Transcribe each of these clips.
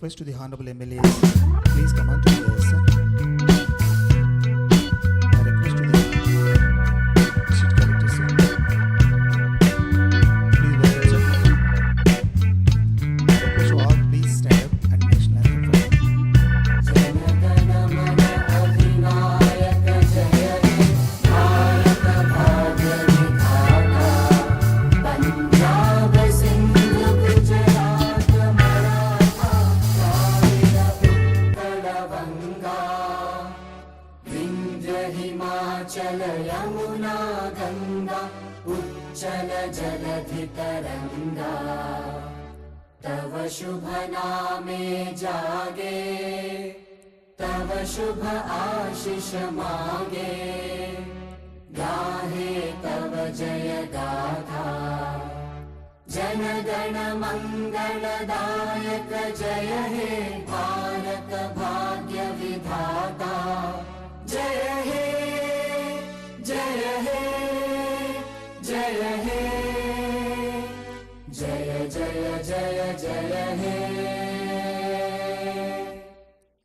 request to the Honorable MLAs, please come on to the dais, sir. I request to the District Collector, sir. Please welcome, sir. I request you all, please stand up and national anthem for me. Himachal Yamuna Ganga उच्चल जलधि तरंगा तव शुभ नामे जागे तव शुभ आशीष मागे गाहे तव जय गाथा जन गण मंगलदायक जय हे भारत भाग्य विधाता जय हे जय हे जय हे जय जय जय जय हे.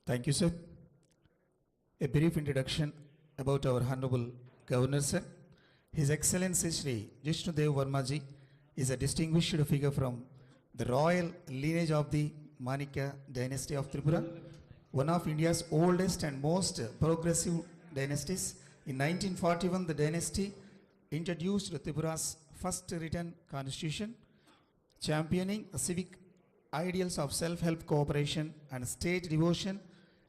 Thank you, sir. A brief introduction about our Honorable Governor, sir. His Excellency Shri Jishnudev Varmaji is a distinguished figure from the royal lineage of the Manikya dynasty of Tripura, one of India's oldest and most progressive dynasties. In 1941, the dynasty introduced Tripura's first written constitution, championing civic ideals of self-help cooperation and state devotion.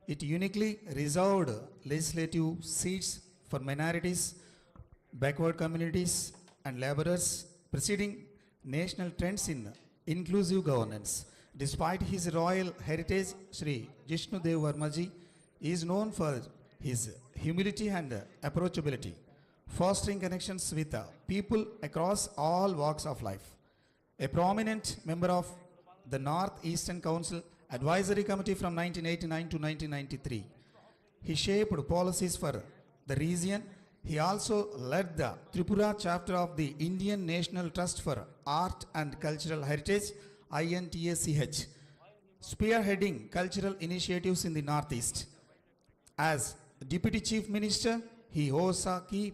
It uniquely reserved legislative seats for minorities, backward communities, and laborers, preceding national trends in inclusive governance. Despite his royal heritage, Sri Jishnudev Varmaji is known for his humility and approachability, fostering connections with people across all walks of life. A prominent member of the North Eastern Council Advisory Committee from 1989 to 1993, he shaped policies for the region. He also led the Tripura chapter of the Indian National Trust for Art and Cultural Heritage, INTACH, spearheading cultural initiatives in the Northeast. As Deputy Chief Minister, he holds key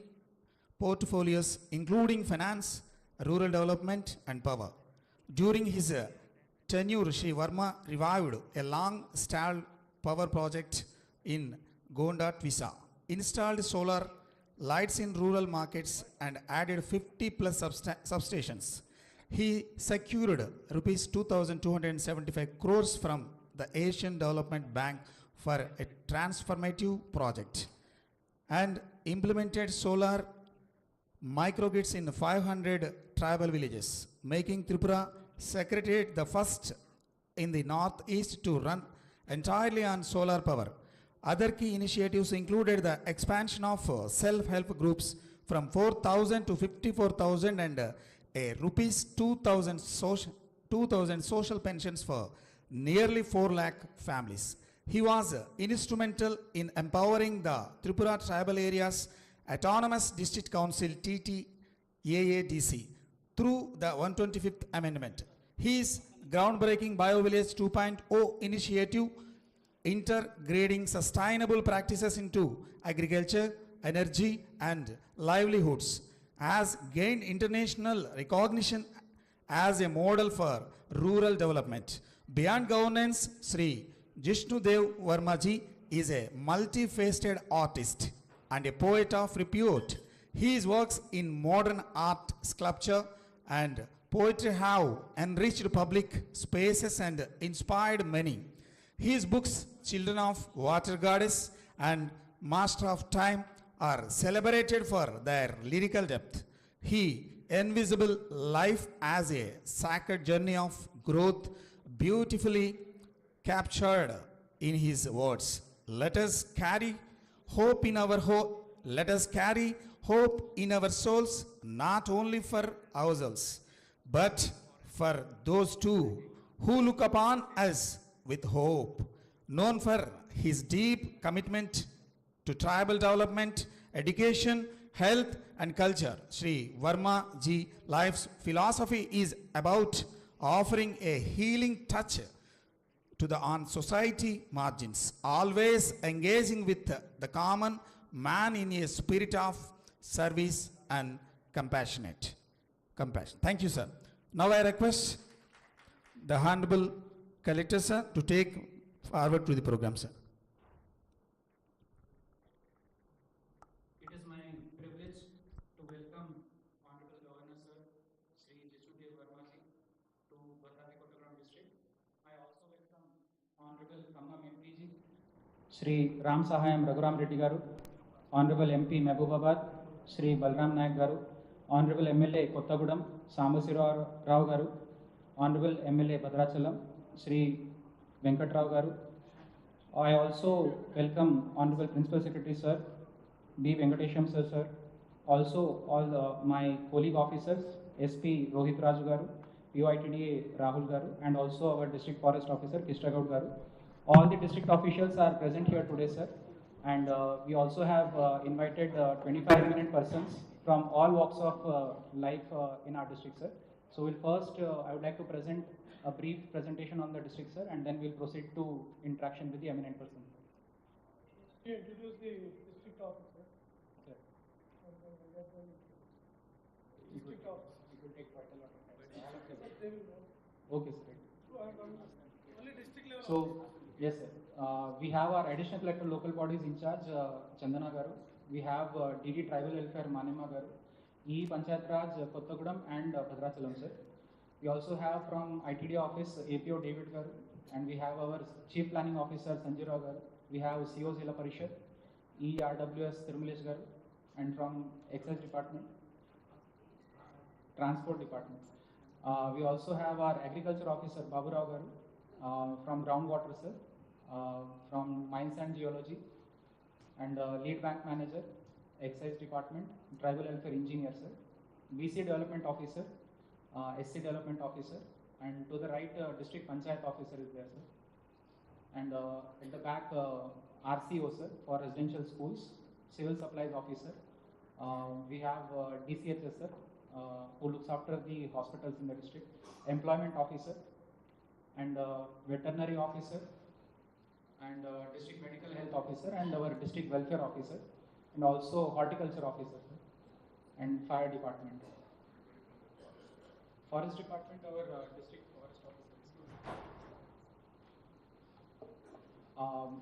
portfolios including finance, rural development, and power. During his tenure, Shri Varma revived a long-stalled power project in Gonda, Twisa, installed solar lights in rural markets, and added 50 plus substations. He secured rupees 2,275 crores from the Asian Development Bank for a transformative project and implemented solar microgrids in 500 tribal villages, making Tripura Secretariat the first in the Northeast to run entirely on solar power. Other key initiatives included the expansion of self-help groups from 4,000 to 54,000 and a rupees 2,000 social pensions for nearly 4 lakh families. He was instrumental in empowering the Tripura Tribal Areas Autonomous District Council TTAADC through the 125th Amendment. His groundbreaking BioVillage 2.0 initiative, intergrading sustainable practices into agriculture, energy, and livelihoods, has gained international recognition as a model for rural development. Beyond governance, Sri Jishnudev Varmaji is a multifaceted artist and a poet of repute. His works in modern art, sculpture, and poetry have enriched public spaces and inspired many. His books, Children of Water Goddess and Master of Time, are celebrated for their lyrical depth. He invisible life as a sacred journey of growth, beautifully captured in his words. Let us carry hope in our hope. Let us carry hope in our souls, not only for ourselves, but for those too who look upon us with hope. Known for his deep commitment to tribal development, education, health, and culture, Sri Varma ji life's philosophy is about offering a healing touch to the on society margins, always engaging with the common man in a spirit of service and compassion. Thank you, sir. Now I request the Honorable Collector, sir, to take forward to the program, sir. It is my privilege to welcome Honorable Governor Sir, Sri Jishnudev Verma ji, to Bhadrapur Kottagam district. I also welcome Honorable Khammam MP ji, Sri Ram Sahayam Raghuram Reddy garu, Honorable MP Mehbubabad, Sri Balram Nayak garu, Honorable MLA Kottagudam Sambasirao Rao garu, Honorable MLA Bhadrachalam, Sri Venkatrao garu. I also welcome Honorable Principal Secretary Sir, B. Venkatesham sir, also all my colleague officers, SP Rohit Raju garu, POITDA Rahul garu, and also our District Forest Officer Kishra Gaud garu. All the district officials are present here today, sir, and we also have invited 25 eminent persons from all walks of life in our district, sir. So we'll first, I would like to present a brief presentation on the district, sir, and then we'll proceed to interaction with the eminent persons. You introduce the district officer. Sir. District officer. It will take quite a lot of time. They will know. Okay, sir. Only district level. So, yes, sir. We have our additional collector local bodies in charge, Chandana Garu. We have DD Tribal Welfare Manema Garu, E Panchayat Raj Kottagudam and Bhadrachalam, sir. We also have from ITD office APO David Garu, and we have our Chief Planning Officer Sanjay Rao Garu. We have CO Zilla Parishad, ERWS Tirumalesh Garu, and from Excise Department, Transport Department. We also have our Agriculture Officer Babu Rao Garu, from Groundwater, sir, from Mines and Geology, and Lead Bank Manager, Excise Department, Tribal Welfare Engineer, sir, BC Development Officer, SC Development Officer, and to the right, District Panchayat Officer is there, sir. And at the back, RCO, sir, for residential schools, Civil Supplies Officer. We have DCHS, sir, who looks after the hospitals in the district, Employment Officer, and Veterinary Officer, and District Medical Health Officer, and our District Welfare Officer, and also Horticulture Officer, sir, and Fire Department. Forest Department, our District Forest Officer.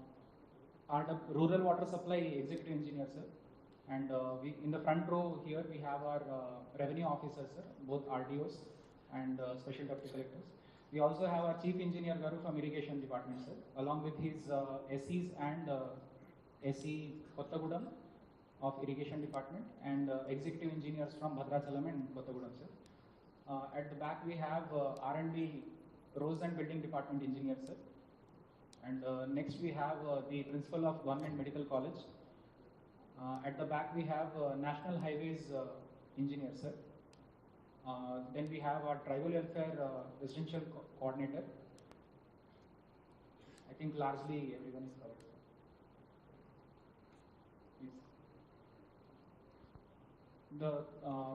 Our Rural Water Supply Executive Engineer, sir, and we in the front row here we have our Revenue Officers, sir, both RDOs and Special Deputy Collectors. We also have our Chief Engineer Garu from Irrigation Department, sir, along with his SEs and SE Kottagudam of Irrigation Department, and Executive Engineers from Bhadrachalam and Kottagudam, sir. At the back we have R&D Roads and Building Department Engineer, sir. And next we have the Principal of Government Medical College. At the back we have National Highways Engineer, sir. Then we have our Tribal Welfare Residential Coordinator. I think largely everyone is covered. Yes. The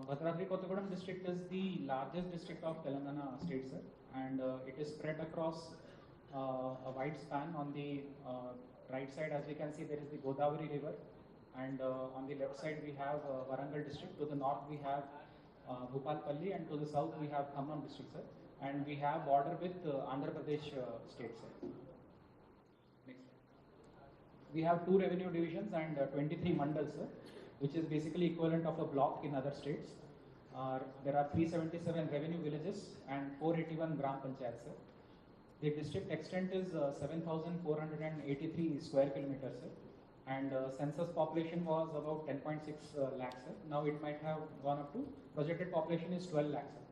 Bhadrapur Kottagudam district is the largest district of Telangana state, sir, and it is spread across a wide span. On the right side, as we can see, there is the Godavari River, and on the left side we have Warangal district. To the north we have Bhupalpalli, and to the south we have Khammam district, sir, and we have border with Andhra Pradesh state, sir. Next. We have 2 revenue divisions and 23 mandals, sir, which is basically equivalent of a block in other states. There are 377 revenue villages and 481 gram panchayats, sir. The district extent is 7,483 square kilometers, sir, and census population was about 10.6 lakhs, sir. Now it might have gone up to, projected population is 12 lakhs, sir.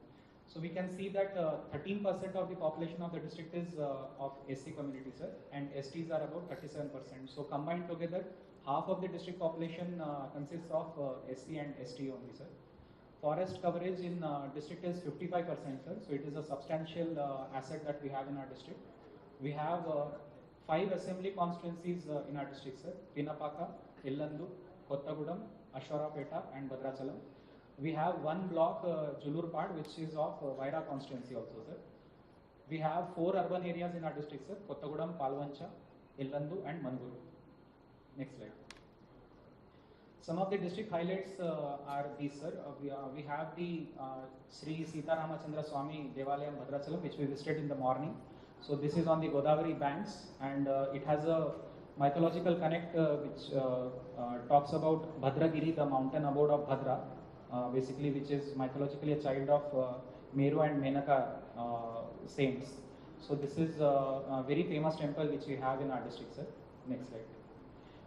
So we can see that 13% of the population of the district is of SC community, sir, and STs are about 37%. So combined together, half of the district population consists of SC and ST only, sir. Forest coverage in district is 55%, sir. So it is a substantial asset that we have in our district. We have 5 assembly constituencies in our district, sir. Pinapaka, Illandu, Kottagudam, Ashwarapeta, and Bhadrachalam. We have 1 block, Julurpad, which is of Vaira constituency also, sir. We have 4 urban areas in our district, sir: Kottagudem, Palvancha, Illandu, and Manuguru. Next slide. Some of the district highlights are these, sir. We have the Sri Sita Ramachandra Swami Devalayam Bhadrachalam, which we visited in the morning. So this is on the Godavari banks, and it has a mythological connect which talks about Bhadragiri, the mountain abode of Bhadra, basically, which is mythologically a child of Meru and Menaka saints. So this is a very famous temple which we have in our district, sir. Next slide.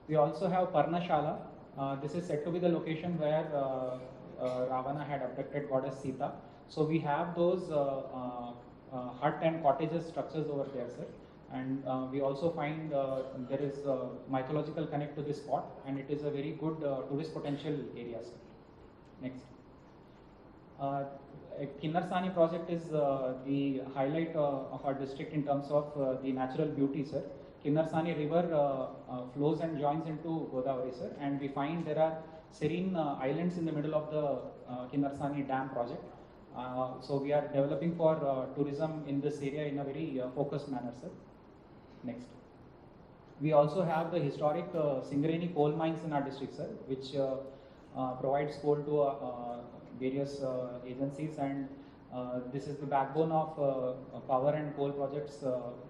We also have Parnashala. This is said to be the location where Ravana had abducted goddess Sita. So we have those hut and cottages structures over there, sir. And we also find there is a mythological connect to this spot, and it is a very good tourist potential area, sir. Next. Kinnarsani project is the highlight of our district in terms of the natural beauty, sir. Kinnarsani river flows and joins into Godavari, sir, and we find there are serene islands in the middle of the Kinnarsani dam project. So we are developing for tourism in this area in a very focused manner, sir. Next. We also have the historic Singareni coal mines in our district, sir, which provides coal to various agencies, and this is the backbone of power and coal projects,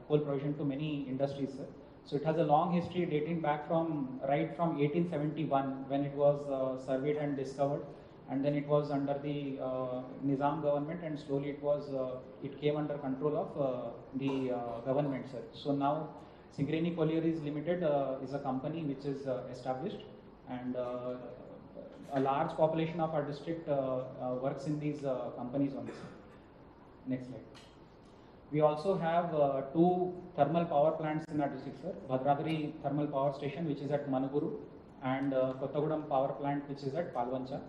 coal provision to many industries, sir. So it has a long history dating back from 1871 when it was surveyed and discovered, and then it was under the Nizam government, and slowly it came under control of the government, sir. So now Singareni Collieries Limited is a company which is established, and a large population of our district works in these companies on this. Next slide. We also have 2 thermal power plants in our district, sir. Bhadradri Thermal Power Station, which is at Manuguru, and Kottagudem Power Plant, which is at Palvancha.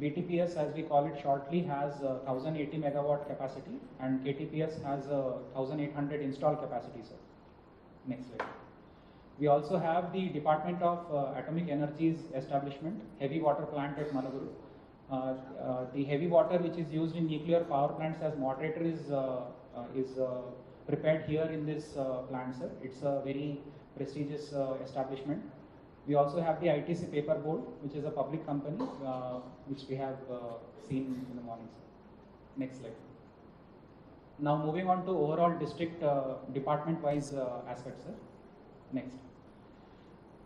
BTPS, as we call it shortly, has 1080 megawatt capacity, and KTPS has 1800 installed capacity, sir. Next slide. We also have the Department of Atomic Energy's establishment, heavy water plant at Manuguru. The heavy water which is used in nuclear power plants as moderator is prepared here in this plant, sir. It's a very prestigious establishment. We also have the ITC Paper Board, which is a public company, which we have seen in the morning, sir. Next slide. Now moving on to overall district department-wise aspects, sir. Next.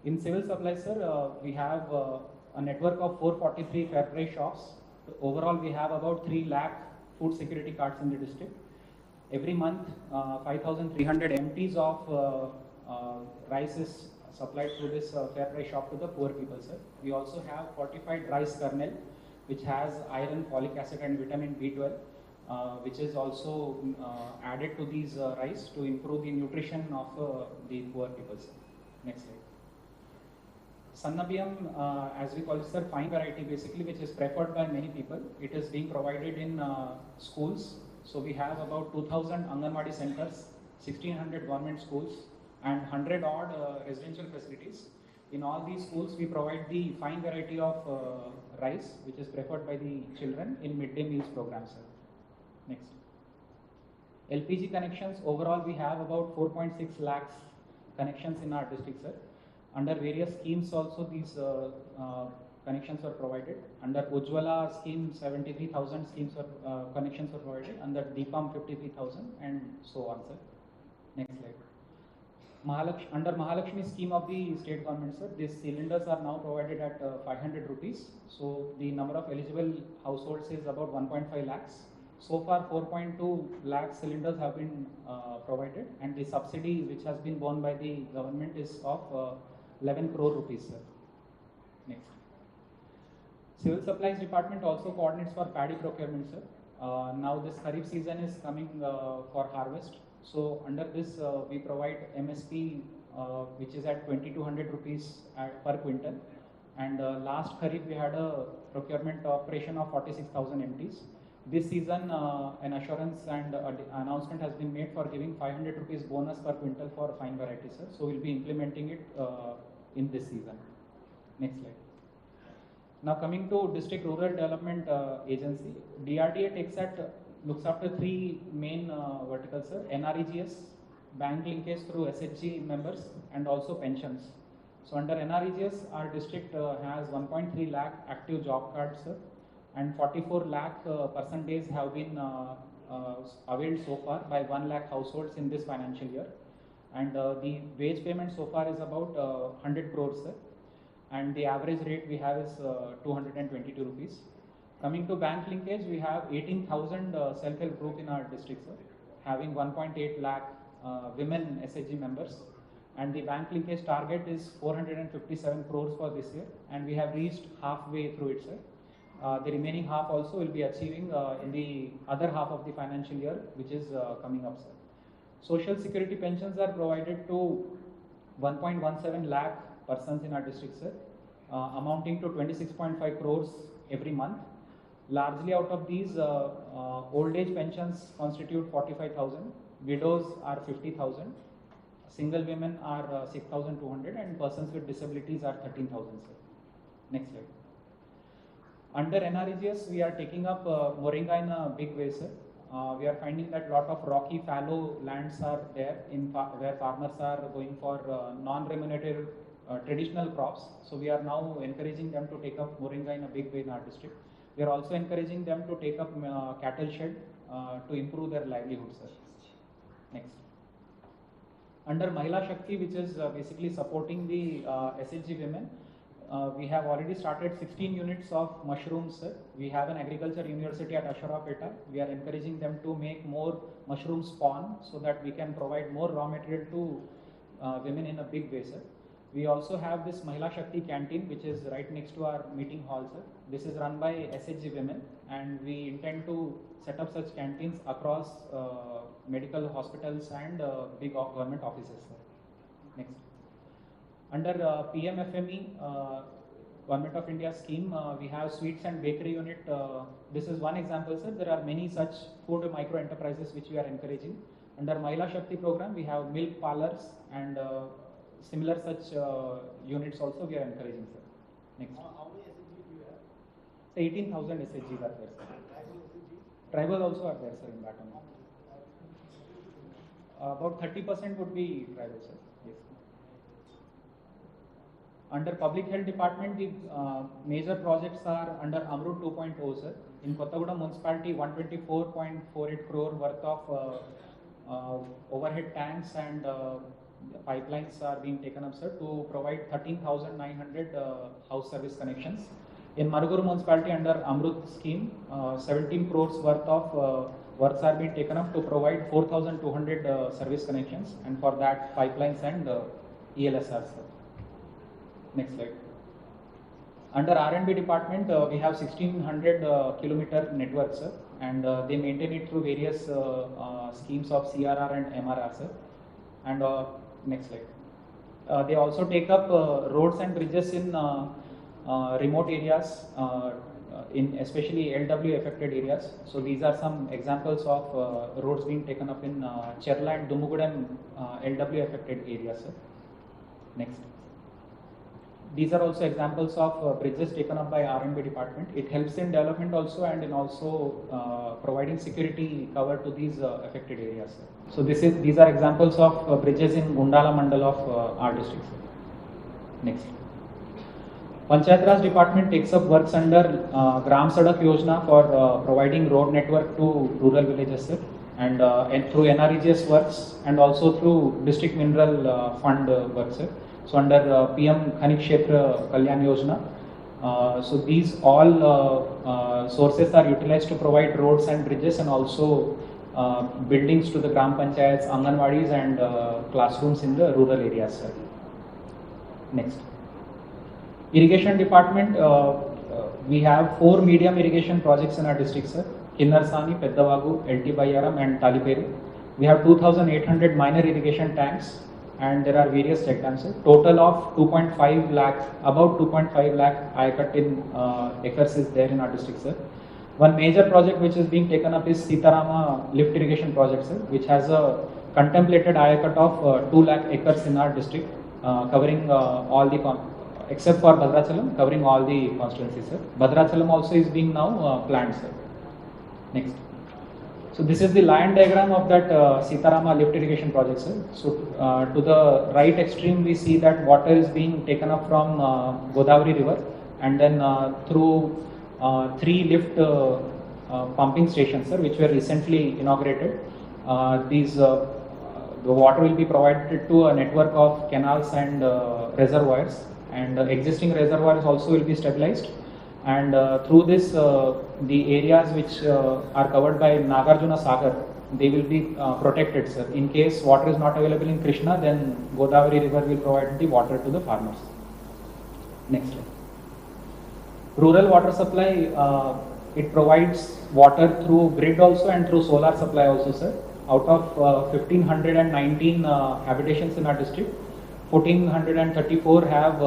In civil supplies, sir, we have a network of 443 fair price shops. Overall, we have about 3 lakh food security cards in the district. Every month, 5,300 MTs of rice is supplied through this fair price shop to the poor people, sir. We also have fortified rice kernel, which has iron, folic acid, and vitamin B12, which is also added to these rice to improve the nutrition of the poor people, sir. Next slide. Sannabiyam, as we call it, sir, fine variety basically, which is preferred by many people. It is being provided in schools. So we have about 2,000 Anganwadi centers, 1,600 government schools, and 100 odd residential facilities. In all these schools, we provide the fine variety of rice, which is preferred by the children in midday meals programs, sir. Next. LPG connections, overall we have about 4.6 lakhs connections in our district, sir. Under various schemes also these connections are provided. Under Ujjwala scheme, 73,000 connections are provided. Under Deepam, 53,000, and so on, sir. Next slide. Under Mahalakshmi scheme of the state government, sir, these cylinders are now provided at 500 rupees. So the number of eligible households is about 1.5 lakhs. So far, 4.2 lakh cylinders have been provided, and the subsidy which has been borne by the government is of 11 crore rupees, sir. Next. Civil Supplies Department also coordinates for paddy procurement, sir. Now this Kharif season is coming for harvest. So under this, we provide MSP, which is at 2,200 rupees per quintal. And last Kharif, we had a procurement operation of 46,000 MTs. This season, an assurance and announcement has been made for giving 500 rupees bonus per quintal for fine varieties, sir. So we'll be implementing it in this season. Next slide. Now coming to District Rural Development Agency, DRDA takes at looks after three main verticals, sir. NREGS, bank linkage through SHG members, and also pensions. So under NREGS, our district has 1.3 lakh active job cards, sir, and 44 lakh person days have been availed so far by 1 lakh households in this financial year. And the wage payment so far is about 100 crores, sir. And the average rate we have is 222 rupees. Coming to bank linkage, we have 18,000 self-help group in our district, sir, having 1.8 lakh women SHG members. And the bank linkage target is 457 crores for this year, and we have reached halfway through it, sir. The remaining half also will be achieving in the other half of the financial year, which is coming up, sir. Social security pensions are provided to 1.17 lakh persons in our district, sir, amounting to 26.5 crores every month. Largely out of these, old age pensions constitute 45,000, widows are 50,000, single women are 6,200, and persons with disabilities are 13,000, sir. Next slide. Under NREGS, we are taking up Moringa in a big way, sir. We are finding that lot of rocky fallow lands are there where farmers are going for non-remunerative traditional crops. So we are now encouraging them to take up Moringa in a big way in our district. We are also encouraging them to take up cattle shed to improve their livelihood, sir. Next. Under Mahila Shakti, which is basically supporting the SHG women, we have already started 16 units of mushrooms, sir. We have an agriculture university at Asharapeta. We are encouraging them to make more mushroom spawn so that we can provide more raw material to women in a big way, sir. We also have this Mahila Shakti canteen, which is right next to our meeting hall, sir. This is run by SHG women, and we intend to set up such canteens across medical hospitals and big government offices, sir. Next. Under PMFME, Government of India scheme, we have sweets and bakery unit. This is one example, sir. There are many such food micro enterprises which we are encouraging. Under Mahila Shakti program, we have milk parlors and similar such units also we are encouraging, sir. Next. How many SHGs do you have? 18,000 SHGs are there, sir. Tribal also are there, sir, in that amount. About 30% would be tribal, sir. Yes. Under Public Health Department, the major projects are under Amrut 2.0, sir. In Kottagudem Municipality, 124.48 crore worth of overhead tanks and pipelines are being taken up, sir, to provide 13,900 house service connections. In Maruguru Municipality, under Amrut scheme, 17 crores worth of works are being taken up to provide 4,200 service connections, and for that pipelines and ELSR, sir. Next slide. Under R&B department, we have 1600 kilometer network, sir, and they maintain it through various schemes of CRR and MRR, sir. And next slide. They also take up roads and bridges in remote areas, in especially LW affected areas. So these are some examples of roads being taken up in Cherla and Dumugudem LW affected areas, sir. Next. These are also examples of bridges taken up by R&B department. It helps in development also and in also providing security cover to these affected areas, sir. So these are examples of bridges in Gundala Mandal of our district, sir. Next. Panchayat Raj department takes up works under Gram Sadak Yojana for providing road network to rural villages, sir, and through NREGS works and also through district mineral fund works, sir. So under PM Khanik Kshetra Kalyan Yojana, so these all sources are utilized to provide roads and bridges and also buildings to the Gram Panchayats, Anganwadis and classrooms in the rural areas, sir. Next. Irrigation department, we have 4 medium irrigation projects in our district, sir. Kinnarsani, Peddavagu, LT Bayaram and Taliperi. We have 2,800 minor irrigation tanks and there are various check dams, sir. Total of 2.5 lakh, about 2.5 lakh ayakat in acres is there in our district, sir. One major project which is being taken up is Sitarama lift irrigation project, sir, which has a contemplated ayakat of 2 lakh acres in our district, covering all the except for Bhadrachalam, covering all the constituencies, sir. Bhadrachalam also is being now planned, sir. Next. So this is the line diagram of that Sitarama lift irrigation project, sir. So to the right extreme, we see that water is being taken up from Godavari river, and then through 3 lift pumping stations, sir, which were recently inaugurated. The water will be provided to a network of canals and reservoirs, and existing reservoirs also will be stabilized. And through this, the areas which are covered by Nagarjuna Sagar, they will be protected, sir. In case water is not available in Krishna, then Godavari river will provide the water to the farmers. Next slide. Rural water supply, it provides water through grid also and through solar supply also, sir. Out of 1519 habitations in our district, 1434 have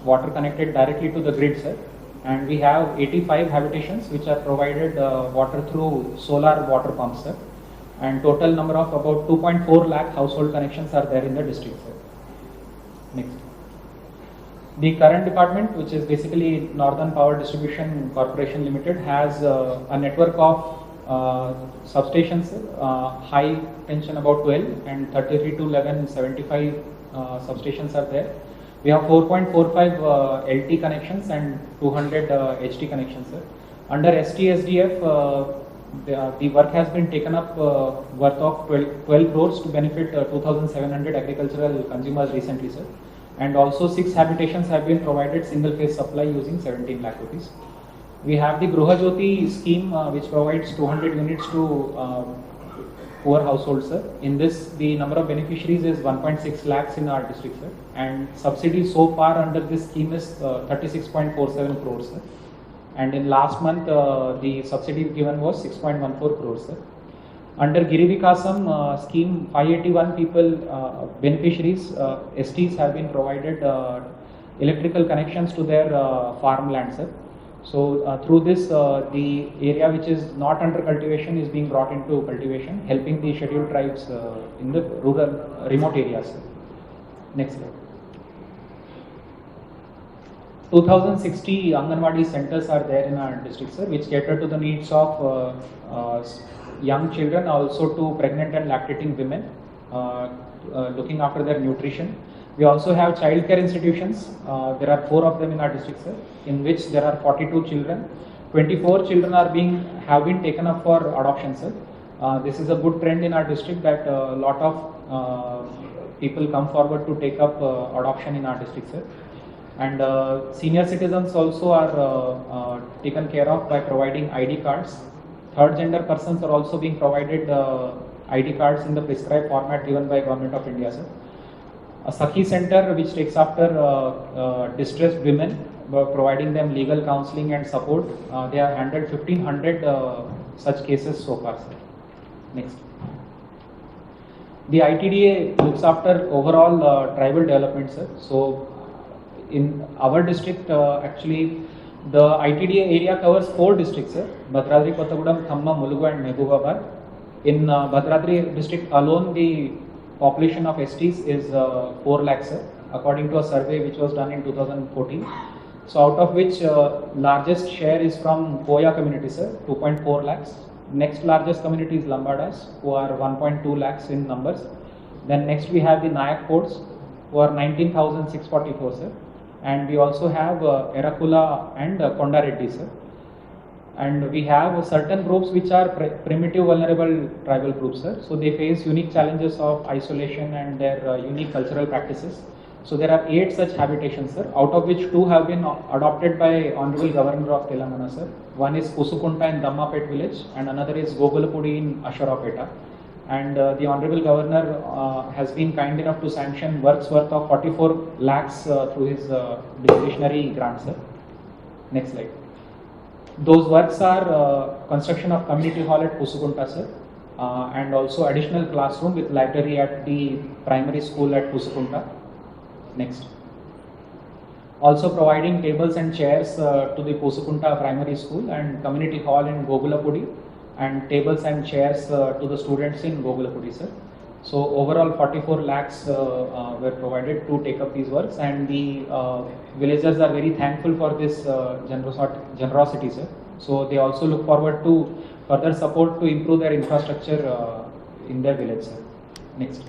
water connected directly to the grid, sir. And we have 85 habitations which are provided water through solar water pumps, sir. And total number of about 2.4 lakh household connections are there in the district, sir. Next. The current department, which is basically Northern Power Distribution Corporation Limited, has a network of substations, high tension about 12 and 33 to 1175 substations are there. We have 4.45 LT connections and 200 HT connections, sir. Under STSDF, the work has been taken up worth of 12 crores to benefit 2,700 agricultural consumers recently, sir. And also 6 habitations have been provided single phase supply using 17 lakh rupees. We have the Gruha Jyoti scheme which provides 200 units to poor households, sir. In this, the number of beneficiaries is 1.6 lakhs in our district, sir. And subsidy so far under this scheme is 36.47 crores, sir. And in last month, the subsidy given was 6.14 crores, sir. Under Giri Vikasam scheme, 581 people, beneficiaries, STs have been provided electrical connections to their farmland, sir. So through this, the area which is not under cultivation is being brought into cultivation, helping the scheduled tribes in the rural, remote areas, sir. Next slide. 2060 Anganwadi centers are there in our district, sir, which cater to the needs of young children, also to pregnant and lactating women, looking after their nutrition. We also have child care institutions. There are 4 of them in our district, sir, in which there are 42 children. 24 children have been taken up for adoption, sir. This is a good trend in our district that a lot of people come forward to take up adoption in our district, sir. And senior citizens also are taken care of by providing ID cards. Third gender persons are also being provided ID cards in the prescribed format given by Government of India, sir. A Sakhi center which takes after distressed women, providing them legal counseling and support. They have handled 1500 such cases so far, sir. Next. The ITDA looks after overall tribal development, sir. So in our district, actually, the ITDA area covers 4 districts, sir. Bhadradri, Kottagudem, Khamma, Mulugu and Mehboobabaad. In Bhadradri district alone, the population of STs is 4 lakhs, sir, according to a survey which was done in 2014. So out of which largest share is from Koya community, sir, 2.4 lakhs. Next largest community is Lambadas, who are 1.2 lakhs in numbers. Then next we have the Nayak Codes, who are 19,644, sir. And we also have Erakula and Konda Reddy, sir. And we have certain groups which are primitive vulnerable tribal groups, sir. So they face unique challenges of isolation and their unique cultural practices. So there are 8 such habitations, sir, out of which 2 have been adopted by Honorable Governor of Telangana, sir. One is Pusukunta in Dammapet village and another is Gogulapudi in Asharapeta. And the Honorable Governor has been kind enough to sanction works worth of 44 lakhs through his discretionary grant, sir. Next slide. Those works are construction of community hall at Pusukunta, sir, and also additional classroom with library at the primary school at Pusukunta. Next. Also providing tables and chairs to the Pusukunta primary school and community hall in Gogulapudi, and tables and chairs to the students in Gogulapudi, sir. So overall 44 lakhs were provided to take up these works, and the villagers are very thankful for this generosity, sir. So they also look forward to further support to improve their infrastructure in their village, sir. Next.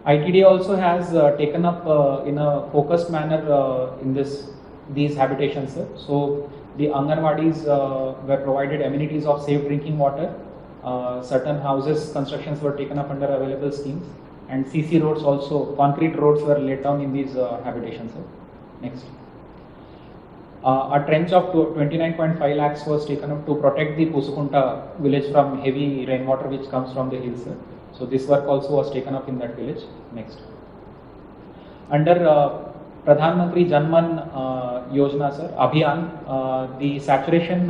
ITDA also has taken up in a focused manner in these habitations, sir. So the Anganwadis were provided amenities of safe drinking water. Certain houses constructions were taken up under available schemes, and CC roads also, concrete roads were laid down in these habitations, sir. Next. A trench of 29.5 lakhs was taken up to protect the Pusukunta village from heavy rainwater which comes from the hills, sir. So this work also was taken up in that village. Next. Under Pradhan Mantri Janman Yojana, sir, Abhiyan, the saturation,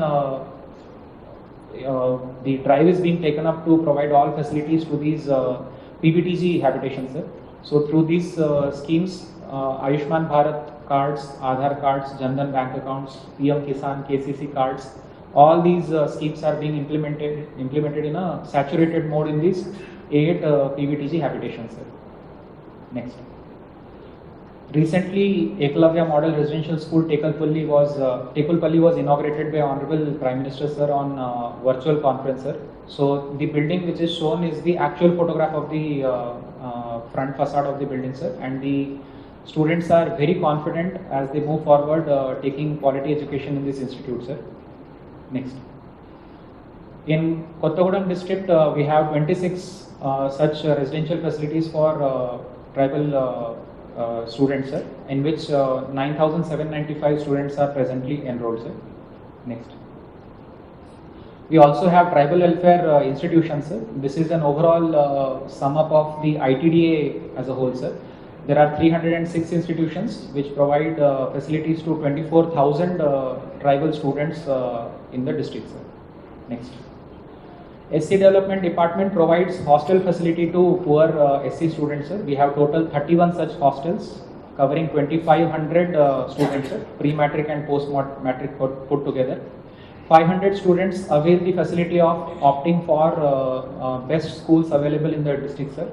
the drive is being taken up to provide all facilities to these PBTG habitations, sir. So through these schemes, Ayushman Bharat cards, Aadhaar cards, Jandan bank accounts, PM Kisan, KCC cards, all these schemes are being implemented in a saturated mode in these 8 PBTG habitations, sir. Next. Recently, Eklavya Model Residential School Tekalpalli was inaugurated by Honorable Prime Minister, sir, on virtual conference, sir. So the building which is shown is the actual photograph of the front facade of the building, sir, and the students are very confident as they move forward taking quality education in this institute, sir. Next. In Kottagudem district, we have 26 such residential facilities for tribal students, sir, in which 9,795 students are presently enrolled, sir. Next. We also have tribal welfare institutions, sir. This is an overall sum up of the ITDA as a whole, sir. There are 306 institutions which provide facilities to 24,000 tribal students in the district, sir. Next. SC Development Department provides hostel facility to poor SC students, sir. We have total 31 such hostels covering 2,500 students, sir, pre-matric and post-matric put together. 500 students avail the facility of opting for best schools available in the district, sir.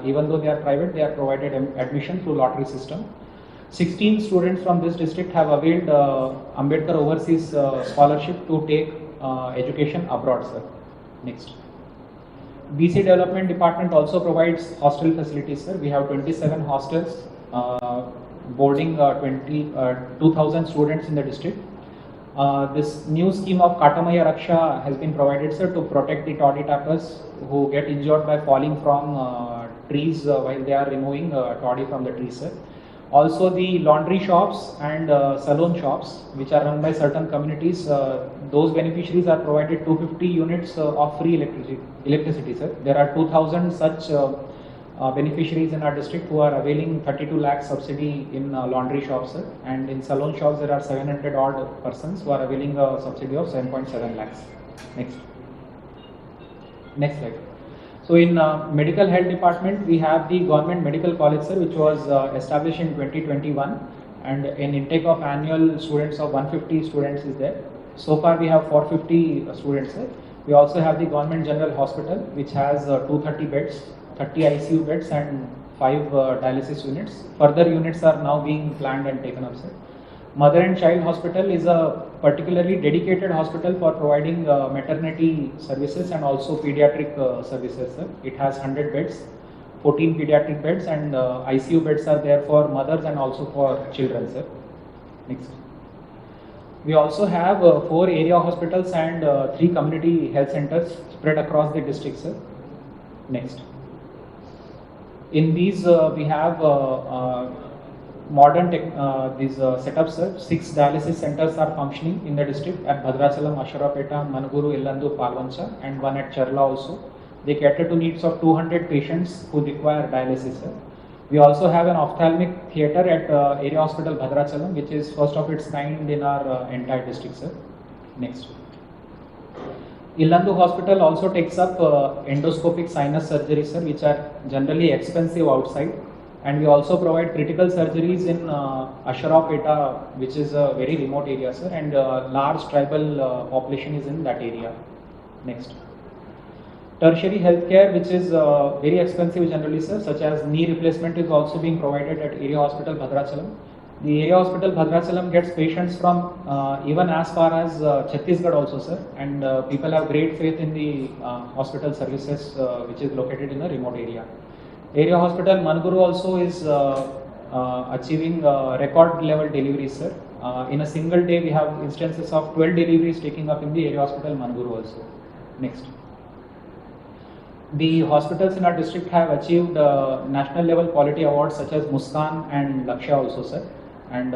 Even though they are private, they are provided admission through lottery system. 16 students from this district have availed Ambedkar Overseas Scholarship to take education abroad, sir. Next. BC Development Department also provides hostel facilities, sir. We have 27 hostels boarding 2,000 students in the district. This new scheme of Katamaya Raksha has been provided, sir, to protect the toddy tappers who get injured by falling from trees while they are removing toddy from the trees, sir. Also the laundry shops and salon shops which are run by certain communities, those beneficiaries are provided 250 units of free electricity, sir. There are 2,000 such beneficiaries in our district who are availing 32 lakh subsidy in laundry shops, sir. And in salon shops there are 700 odd persons who are availing a subsidy of 7.7 lakhs. Next. Next slide. So in medical health department, we have the government medical college, sir, which was established in 2021, and an intake of annual students of 150 students is there. So far we have 450 students, sir. We also have the government general hospital, which has 230 beds, 30 ICU beds and 5 dialysis units. Further units are now being planned and taken up, sir. Mother and Child Hospital is a particularly dedicated hospital for providing maternity services and also pediatric services, sir. It has 100 beds, 14 pediatric beds, and ICU beds are there for mothers and also for children, sir. Next. We also have 4 area hospitals and 3 community health centers spread across the district, sir. Next. In these we have modern these setups, sir. 6 dialysis centers are functioning in the district at Bhadrachalam, Asharapeta, Manuguru, Illandu, Palvancha, and one at Charla also. They cater to needs of 200 patients who require dialysis, sir. We also have an ophthalmic theatre at Area Hospital Bhadrachalam, which is first of its kind in our entire district, sir. Next. Illandu Hospital also takes up endoscopic sinus surgery, sir, which are generally expensive outside. And we also provide critical surgeries in Asharapeta, which is a very remote area, sir, and large tribal population is in that area. Next. Tertiary healthcare, which is very expensive generally, sir, such as knee replacement is also being provided at Area Hospital Bhadrachalam. The area hospital Bhadrachalam gets patients from even as far as Chhattisgarh also, sir, and people have great faith in the hospital services which is located in a remote area. Area hospital Manuguru also is achieving record level deliveries, sir. In a single day, we have instances of 12 deliveries taking up in the area hospital Manuguru also. Next. The hospitals in our district have achieved national level quality awards such as Muskan and Lakshya also, sir. And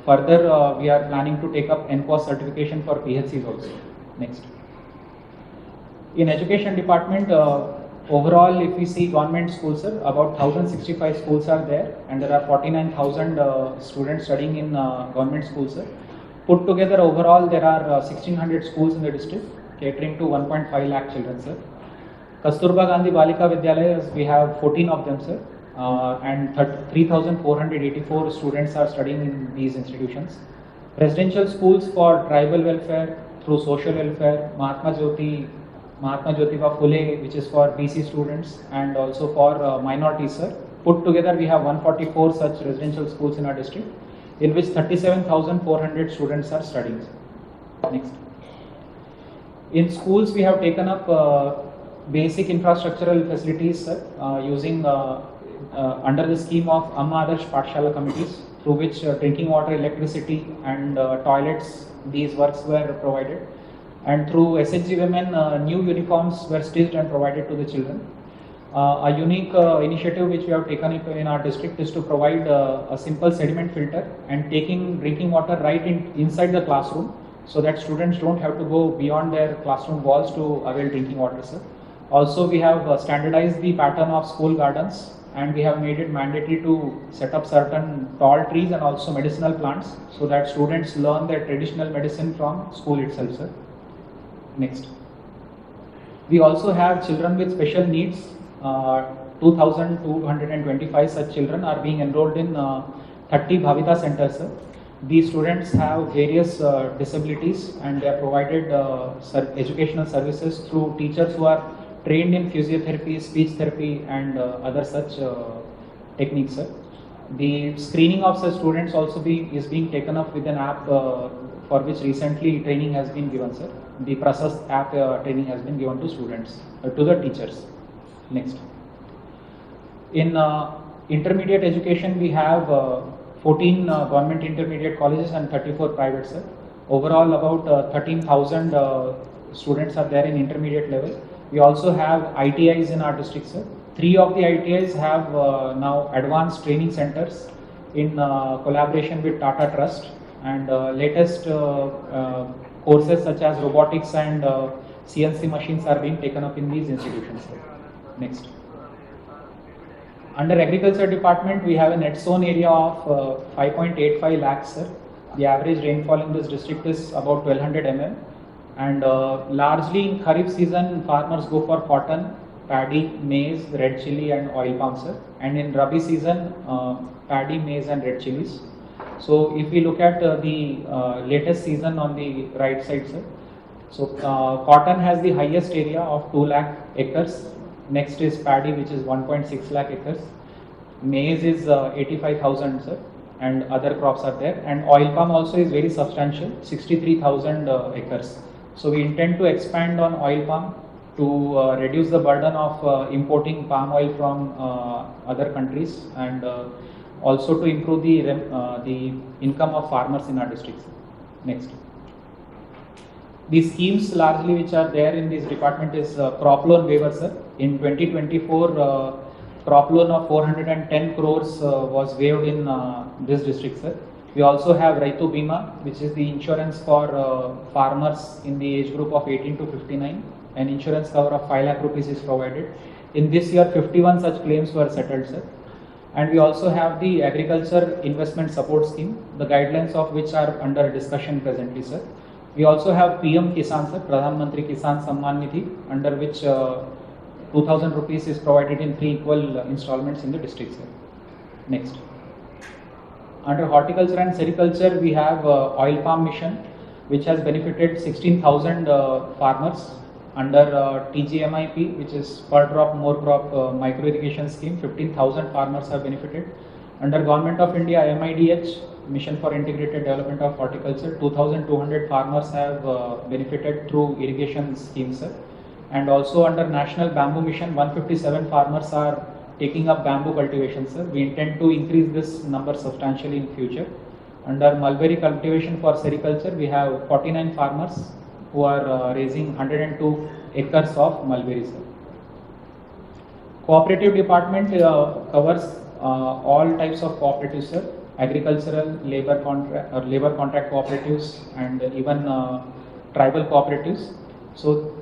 further, we are planning to take up NQuas certification for PHCs also. Next. In education department, overall, if we see government schools, sir, about 1065 schools are there, and there are 49,000 students studying in government schools, sir. Put together, overall, there are 1600 schools in the district, catering to 1.5 lakh children, sir. Kasturba Gandhi Balika Vidyalayas, we have 14 of them, sir, and 3,484 students are studying in these institutions. Residential schools for tribal welfare, through social welfare, Mahatma Jyotiba Phule, which is for BC students, and also for minorities, sir. Put together, we have 144 such residential schools in our district, in which 37,400 students are studying. Next. In schools, we have taken up basic infrastructural facilities, sir, using under the scheme of Amma Adarsh Pathshala committees, through which drinking water, electricity, and toilets, these works were provided. And through SHG women, new uniforms were stitched and provided to the children. A unique initiative which we have taken up in our district is to provide a simple sediment filter and taking drinking water right inside the classroom, so that students don't have to go beyond their classroom walls to avail drinking water, sir. Also, we have standardized the pattern of school gardens, and we have made it mandatory to set up certain tall trees and also medicinal plants, so that students learn their traditional medicine from school itself, sir. Next. We also have children with special needs. 2,225 such children are being enrolled in 30 Bhavita centers, sir. These students have various disabilities, and they are provided educational services through teachers who are trained in physiotherapy, speech therapy, and other such techniques, sir. The screening of such students also is being taken up with an app for which recently training has been given, sir. The Prasast app training has been given to students, to the teachers. Next. In intermediate education, we have 14 government intermediate colleges and 34 private, sir. Overall, about 13,000 students are there in intermediate level. We also have ITIs in our district, sir. 3 of the ITIs have now advanced training centers in collaboration with Tata Trust, and latest courses such as robotics and CNC machines are being taken up in these institutions, sir. Next. Under agriculture department, we have a net sown area of 5.85 lakhs, sir. The average rainfall in this district is about 1200 mm, and largely in Kharif season, farmers go for cotton, paddy, maize, red chili, and oil palm, sir. And in Rabi season, paddy, maize, and red chilies. So if we look at the latest season on the right side, sir. So cotton has the highest area of 2 lakh acres. Next is paddy, which is 1.6 lakh acres. Maize is 85,000, sir, and other crops are there. And oil palm also is very substantial, 63,000 acres. So we intend to expand on oil palm to reduce the burden of importing palm oil from other countries, and also to improve the income of farmers in our districts. Next. The schemes largely which are there in this department is crop loan waiver, sir. In 2024, crop loan of 410 crores was waived in this district, sir. We also have Raitu Bima, which is the insurance for farmers in the age group of 18 to 59. An insurance cover of 5 lakh rupees is provided. In this year, 51 such claims were settled, sir. And we also have the agriculture investment support scheme, the guidelines of which are under discussion presently, sir. We also have PM Kisan, sir, Pradhan Mantri Kisan Samman Nidhi, under which 2,000 rupees is provided in 3 equal installments in the district, sir. Next. Under horticulture and sericulture, we have oil palm mission, which has benefited 16,000 farmers. Under TGMIP, which is per drop more crop micro irrigation scheme, 15,000 farmers have benefited. Under Government of India MIDH, Mission for Integrated Development of Horticulture, 2,200 farmers have benefited through irrigation schemes, sir. And also under National Bamboo Mission, 157 farmers are taking up bamboo cultivation, sir. We intend to increase this number substantially in future. Under mulberry cultivation for sericulture, we have 49 farmers who are raising 102 acres of mulberry, sir. Cooperative department covers all types of cooperatives, sir. Agricultural, labor contract cooperatives, and even tribal cooperatives. So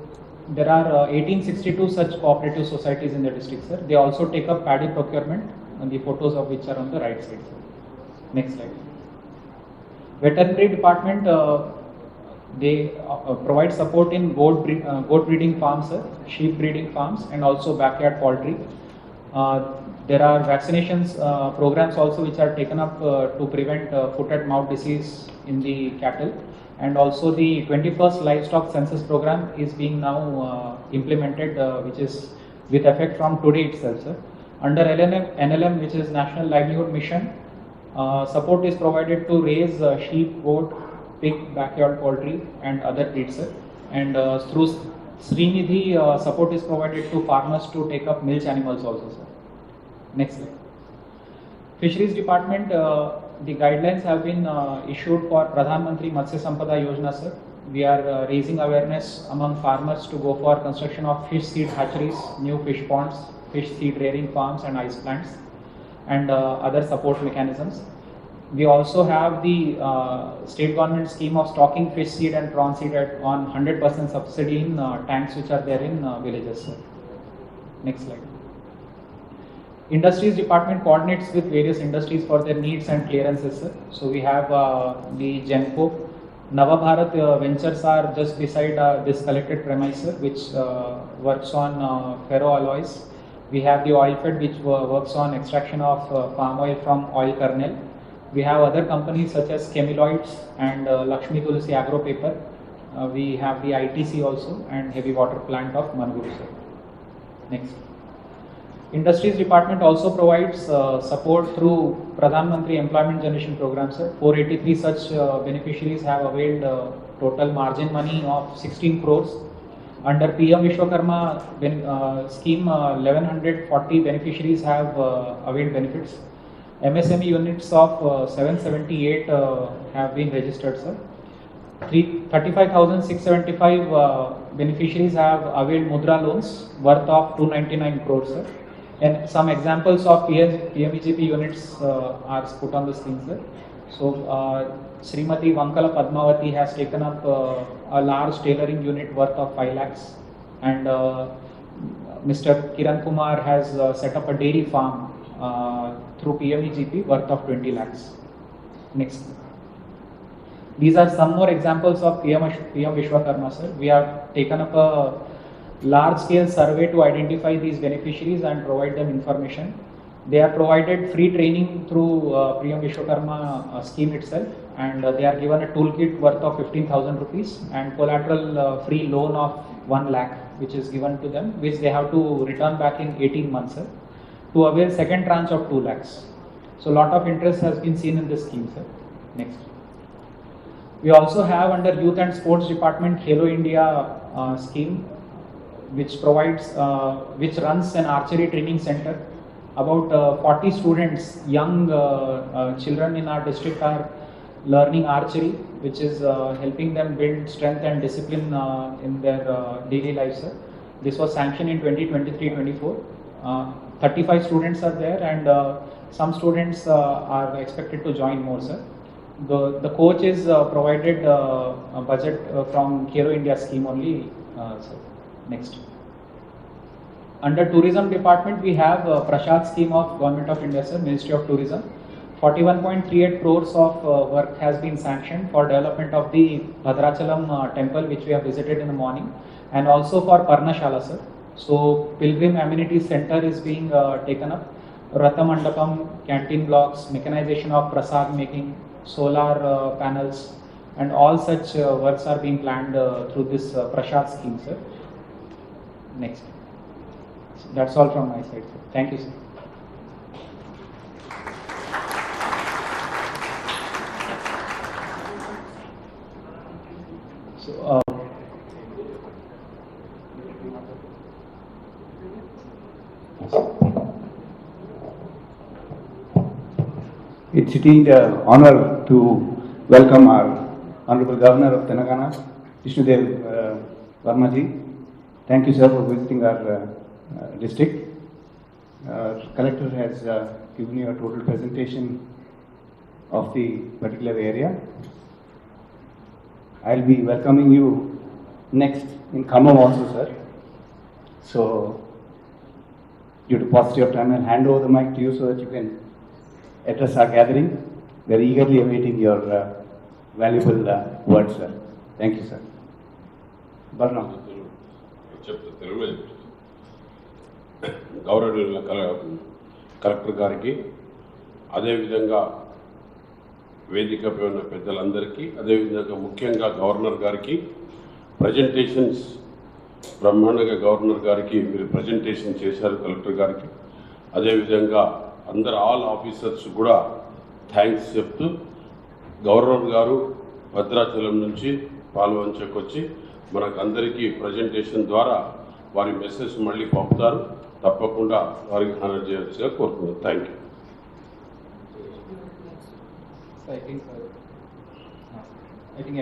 there are 1862 such cooperative societies in the district, sir. They also take up paddy procurement, and the photos of which are on the right side, sir. Next slide. Veterinary department, they provide support in goat breeding farms, sir, sheep breeding farms, and also backyard poultry. There are vaccinations programs also which are taken up to prevent foot and mouth disease in the cattle, and also the 21st livestock census program is being now implemented, which is with effect from today itself, sir. Under NLM, which is National Livelihood Mission, support is provided to raise sheep, goat, pig, backyard poultry, and other breeds, sir. And through Srinidhi, support is provided to farmers to take up milch animals also, sir. Next slide. Fisheries department, the guidelines have been issued for Pradhan Mantri Matsya Sampada Yojana, sir. We are raising awareness among farmers to go for construction of fish seed hatcheries, new fish ponds, fish seed rearing farms, and ice plants, and other support mechanisms. We also have the state government scheme of stocking fish seed and prawn seed on 100% subsidy in tanks which are there in villages, sir. Next slide. Industries department coordinates with various industries for their needs and clearances, sir. So we have the Genco. Nava Bharat Ventures are just beside this collected premise, sir, which works on ferroalloys. We have the Oilfed, which works on extraction of palm oil from oil kernel. We have other companies such as Chemiloids and Lakshmi Tulsi Agro Paper. We have the ITC also and heavy water plant of Mangalore, sir. Next. Industries department also provides support through Pradhan Mantri Employment Generation Program, sir. 483 such beneficiaries have availed total margin money of 16 crores. Under PM Vishwakarma scheme, 1140 beneficiaries have availed benefits. MSME units of 778 have been registered, sir. 35,675 beneficiaries have availed Mudra loans worth of 299 crores, sir. And some examples of PMEGP units are put on the screen, sir. So, Srimati Vankala Padmavati has taken up a large tailoring unit worth of 5 lakhs, and Mr. Kiran Kumar has set up a dairy farm through PMEGP worth of 20 lakhs. Next. These are some more examples of PM Vishwakarma, sir. We have taken up a large-scale survey to identify these beneficiaries and provide them information. They are provided free training through PM Vishwakarma scheme itself, and they are given a toolkit worth of 15,000 rupees and collateral free loan of 1 lakh, which is given to them, which they have to return back in 18 months, sir, to avail second tranche of 2 lakhs. So, lot of interest has been seen in this scheme, sir. Next. We also have under Youth and Sports Department Khelo India scheme, which provides, which runs an archery training center. About 40 students, young children in our district are learning archery, which is helping them build strength and discipline in their daily life, sir. This was sanctioned in 2023-24. 35 students are there, and some students are expected to join more, sir. The coach is provided a budget from Khelo India scheme only, sir. Next. Under tourism department, we have Prashad scheme of Government of India, sir, Ministry of Tourism. 41.38 crores of work has been sanctioned for development of the Bhadrachalam temple, which we have visited in the morning, and also for Parnashala, sir. So, Pilgrim Amenity Center is being taken up. Ratha Mandapam, canteen blocks, mechanization of prasad making, solar panels, and all such works are being planned through this Prashad scheme, sir. Next. That's all from my side, sir. Thank you, sir. It's indeed an honor to welcome our Honorable Governor of Telangana, Jishnudev Varmaji. Thank you, sir, for visiting our district. Collector has given you a total presentation of the particular area. I'll be welcoming you next in Khammam also, sir. So, due to paucity of time, I'll hand over the mic to you so that you can address our gathering. We are eagerly awaiting your valuable words, sir. Thank you, sir. Barna. చెప్తా తెలుగులో చెప్తా గౌరవనీయుల collector గారికి అదేవిధంగా వేదికపై ఉన్న పెద్దలందరికీ అదేవిధంగా ముఖ్యంగా గవర్నర్ గారికి ప్రజెంటేషన్స్ బ్రహ్మాండంగా గవర్నర్ గారికి మీరు ప్రజెంటేషన్ చేశారు కలెక్టర్ గారికి అదేవిధంగా అందరు ఆల్ ఆఫీసర్స్ కూడా థ్యాంక్స్ చెప్తూ గవర్నర్ గారు భద్రాచలం నుంచి పాల్వంచకు వచ్చి మనకు అందరికీ ప్రజెంటేషన్ ద్వారా వారి మెసేజ్ మళ్ళీ పంపుతారు తప్పకుండా వారికి హానర్ చేయాల్సిగా కోరుతున్నాను thank you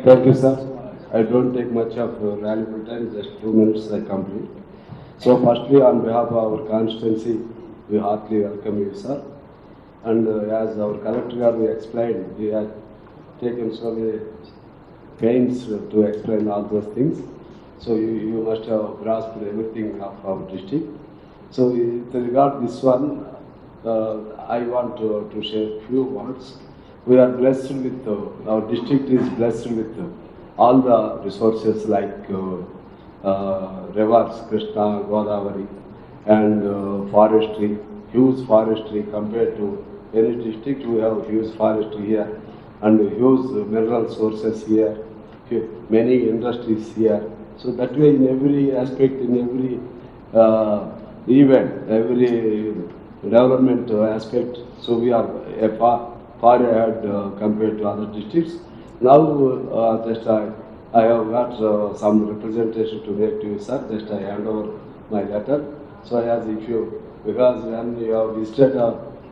Thank you, sir. I don't take much of valuable time, just 2 minutes I complete. So firstly, on behalf of our constituency, we heartily welcome you, sir. And as our collector we explained, we have taken so many pains to explain all those things. So you must have grasped everything of our district. So with regard this one, I want to share few words. We are blessed with, our district is blessed with all the resources like rivers, Krishna, Godavari, and forestry, huge forestry compared to any district. We have huge forestry here and huge mineral sources here, many industries here. So that way in every aspect, in every event, every development aspect, so we are far ahead compared to other districts. Now just I have got some representation to make to you, sir. Just I hand over my letter. So as if you, because when you have visited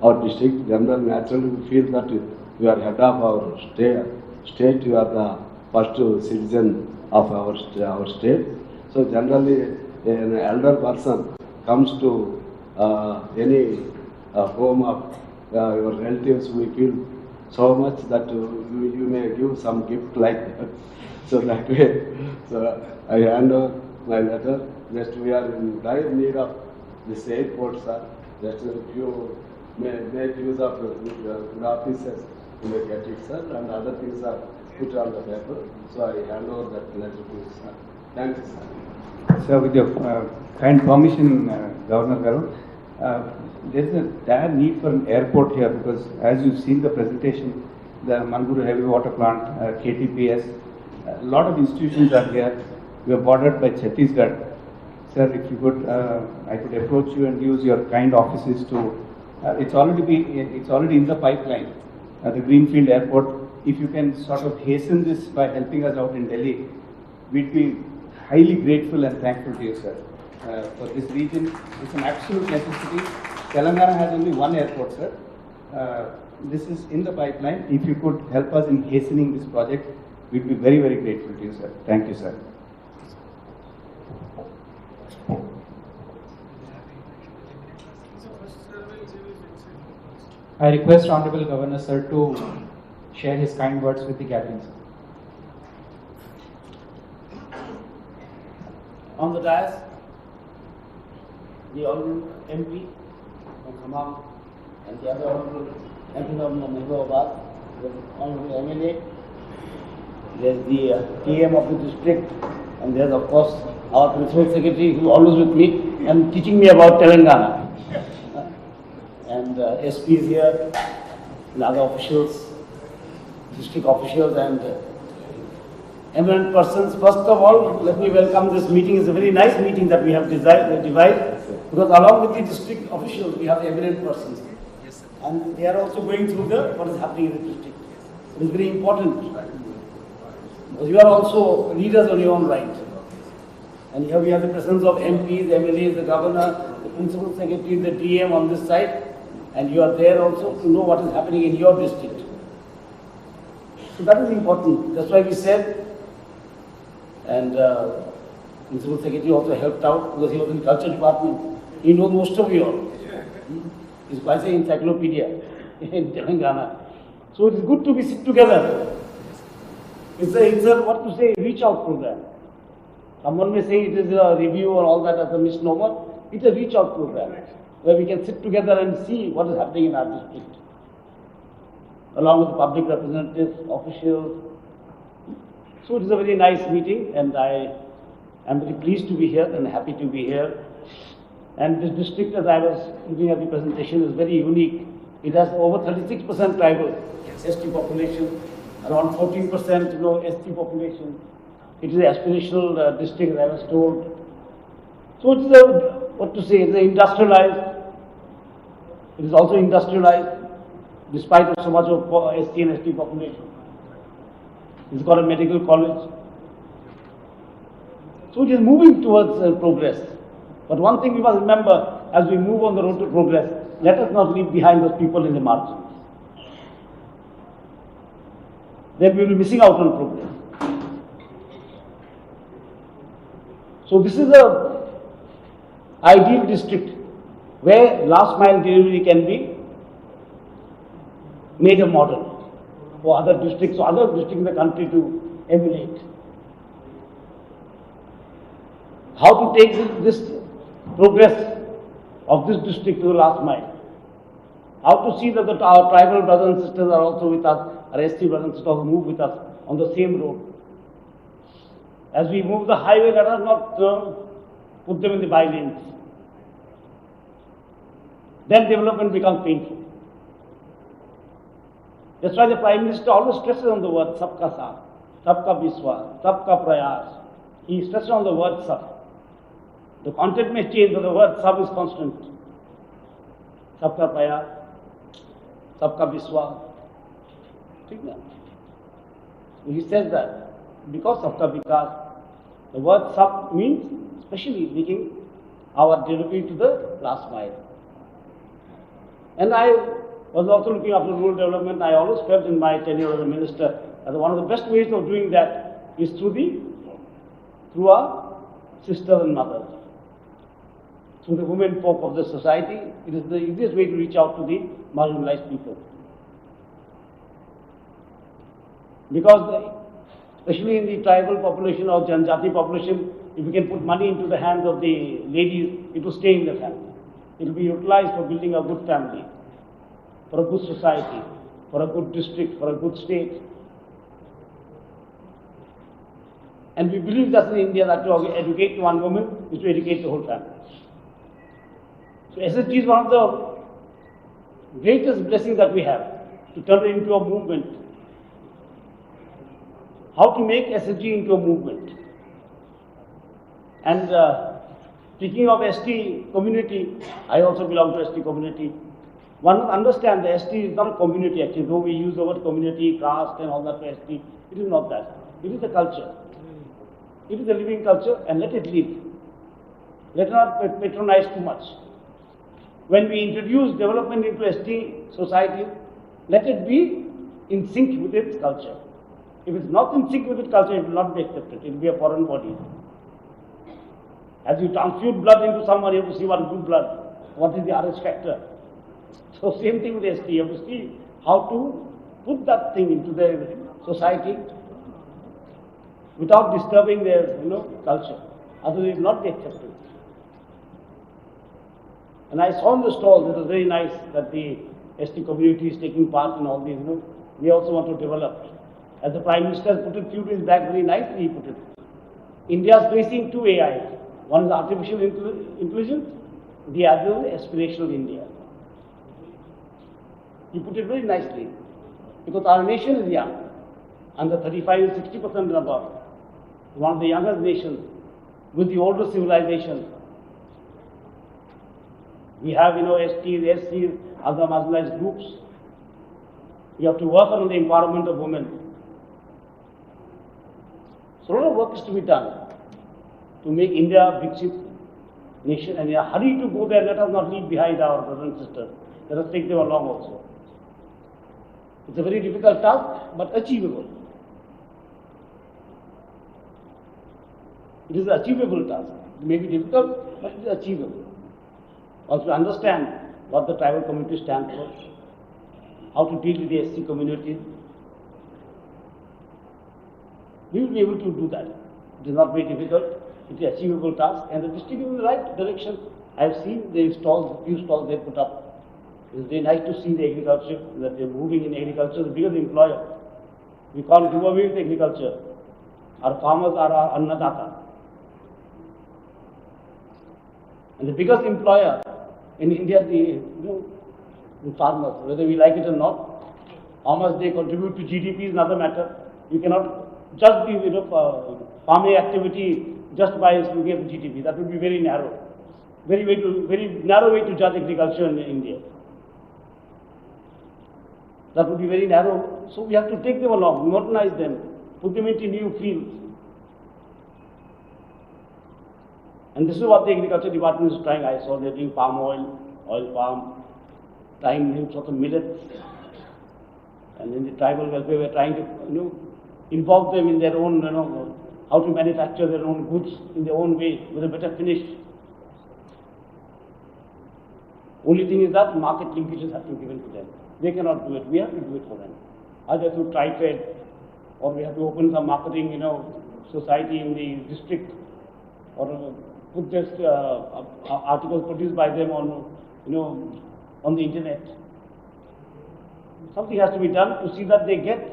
our district, generally naturally we feel that you are head of our state, you are the first citizen of our state. So generally an elder person comes to any home of your relatives, we feel so much that you may give some gift like that. So that way, so I hand over my letter. Just we are in dire need of this airport, sir. Just if you may make use of good officers, you may get it, sir. And other things are put on the paper. So I hand over that letter to you, sir. Thank you, sir. Sir, with your kind permission, Governor Garu, there is a dire need for an airport here because as you've seen the presentation, the Manguru Heavy Water Plant, KTPS, a lot of institutions are here. We are bordered by Chhattisgarh. Sir, if you could, I could approach you and use your kind offices to, it's already in the pipeline, the Greenfield Airport. If you can sort of hasten this by helping us out in Delhi, we'd be highly grateful and thankful to you, sir. For this region, it's an absolute necessity. Telangana has only one airport, sir. This is in the pipeline. If you could help us in hastening this project, we'd be very, very grateful to you, sir. Thank you, sir. I request Honorable Governor Sir to share his kind words with the gathering. On the dais, the Honorable MP from Khammam and the other Honorable MP from Mahbubabad, the Honorable MLA, there's the TM of the district, and there's of course our Principal Secretary who is always with me and teaching me about Telangana. And SPs here, and other officials, district officials and eminent persons. First of all, let me welcome this meeting. It's a very nice meeting that we have devised because along with the district officials, we have eminent persons. Yes, sir. And they are also going through what is happening in the district. It is very important. Because you are also leaders on your own right. And here we have the presence of MPs, MLAs, the governor, the principal secretary, the DM on this side. and you are there also to know what is happening in your district. So that is important. That's why we said, and Municipal Secretary also helped out because he was in Culture Department. He knows most of you all. He's quite an encyclopedia in Telangana. So it is good to be sit together. It's a what to say, reach out program. Someone may say it is a review or all that as a misnomer. It's a reach out program where we can sit together and see what is happening in our district, along with the public representatives, officials. So it is a very nice meeting, and I am very pleased to be here and happy to be here. And this district, as I was looking at the presentation, is very unique. It has over 36% tribal ST population, around 14% ST population. It is an aspirational district, as I was told. So it is a, what to say, it's industrialized. It is also industrialized, despite of so much of ST and ST population. It's got a medical college. So it is moving towards progress. But one thing we must remember, as we move on the road to progress, let us not leave behind those people in the margins. Then we will be missing out on progress. So this is a ideal district where last mile delivery can be made a model for other districts in the country to emulate. How to take this progress of this district to the last mile. How to see that our tribal brothers and sisters are also with us, our ST brothers and sisters also move with us on the same road. As we move the highway, let us not put them in the by-lanes. Then development becomes painful. That's why the Prime Minister always stresses on the word Sabka Saath, Sabka Vishwas, Sabka Prayas. He stresses on the word Sab. The content may change, but the word Sab is constant. Sabka Prayas, Sabka Vishwas. He says that because Sabka Vikas, the word Sab means especially making our delivery to the last mile. And I was also looking after rural development. I always felt in my tenure as a minister that one of the best ways of doing that is through our sisters and mothers, through the women folk of the society. It is the easiest way to reach out to the marginalized people. Because especially in the tribal population or Janjati population, if we can put money into the hands of the ladies, it will stay in the family. It will be utilized for building a good family, for a good society, for a good district, for a good state. And we believe that in India that to educate one woman is to educate the whole family. So SSG is one of the greatest blessings that we have, to turn it into a movement. How to make SSG into a movement. And speaking of ST community, I also belong to ST community. One must understand that ST is not a community actually, though we use the word community, caste and all that for ST. It is not that. It is a culture. It is a living culture, and let it live. Let it not patronize too much. When we introduce development into ST society, let it be in sync with its culture. If it's not in sync with its culture, it will not be accepted. It will be a foreign body. As you transfuse blood into someone, you have to see what is good blood, what is the RH factor. So same thing with ST. You have to see how to put that thing into the society without disturbing their culture. Otherwise it will not be accepted. And I saw in the stall, it was very nice that the ST community is taking part in all these. We also want to develop. As the Prime Minister put it few days back, very nicely he put it. India is facing two AIs. One is artificial intelligence, the other is aspirational India. He put it very nicely. Because our nation is young, under 35 and 60% and above. One of the youngest nations with the older civilization. We have, STs, SCs, other marginalized groups. We have to work on the empowerment of women. So a lot of work is to be done to make India Viksit, nation and in a hurry to go there, let us not leave behind our brothers and sisters. Let us take them along also. It's a very difficult task, but achievable. It is an achievable task. It may be difficult, but it is achievable. Also understand what the tribal community stands for, how to deal with the SC community. We will be able to do that. It is not very difficult. It is an achievable task, and the district is in the right direction. I have seen the stalls, few stalls they put up. It is very nice to see the agriculture, that they are moving in agriculture, the biggest employer. We can't do away with agriculture. Our farmers are our annadata. And the biggest employer in India, the farmers, whether we like it or not, how much they contribute to GDP is another matter. You cannot judge the farming activity just by looking at the GDP. That would be very narrow. Very narrow way to judge agriculture in India. That would be very narrow. So we have to take them along, modernize them, put them into new fields. And this is what the agriculture department is trying. I saw they're doing palm oil, oil palm, trying new sort of millets. And in the tribal welfare, we're trying to involve them in their own, how to manufacture their own goods in their own way with a better finish. Only thing is that market linkages have to be given to them. They cannot do it. We have to do it for them. Either through tri-trade, or we have to open some marketing, society in the district, or put just articles produced by them on, on the internet. Something has to be done to see that they get,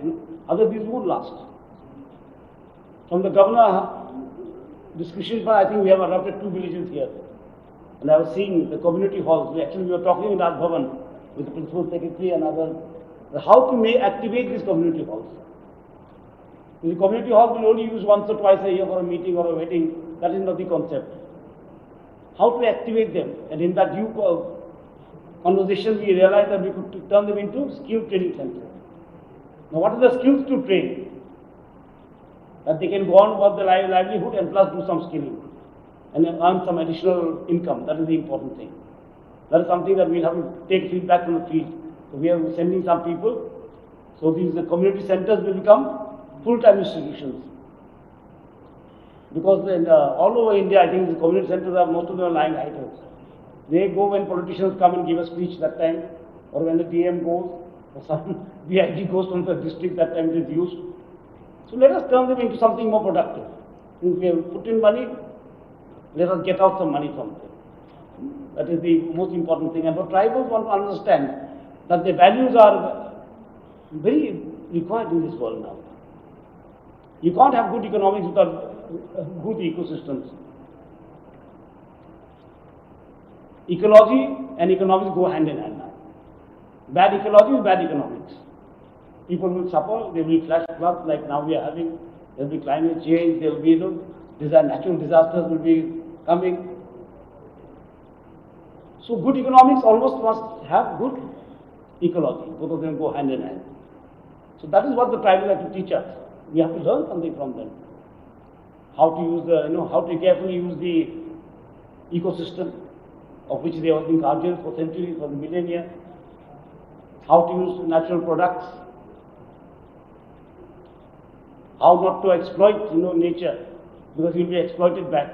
other these won't last. From the governor discussion, I think we have adopted 2 villages here. And I was seeing the community halls. We were talking in Raj Bhavan with the principal secretary and others, how to activate these community halls. The community halls will only use once or twice a year for a meeting or a wedding. That is not the concept. How to activate them? And in that due conversation, we realized that we could turn them into skill training centers. Now, what are the skills to train? That they can go on about their livelihood and plus do some skilling and earn some additional income. That is the important thing. That is something that we'll have to take feedback from the field. So we are sending some people. So these community centers will become full-time institutions. Because all over India, I think the community centers are most of them lying idle. They go when politicians come and give a speech that time, or when the DM goes, or some VIG goes from the district, that time it is used. So let us turn them into something more productive. If we have put in money, let us get out some money from them. That is the most important thing. And for tribals want to understand that the values are very required in this world now. You can't have good economics without good ecosystems. Ecology and economics go hand in hand now. Bad ecology is bad economics. People will suffer, there will be flash floods like now we are having, there will be climate change, there will be natural disasters will be coming. So good economics almost must have good ecology. Both of them go hand in hand. So that is what the tribal have to teach us. We have to learn something from them. How to use how to carefully use the ecosystem of which they have been guardians for centuries, for the millennia. How to use natural products. How not to exploit nature, because you will be exploited back.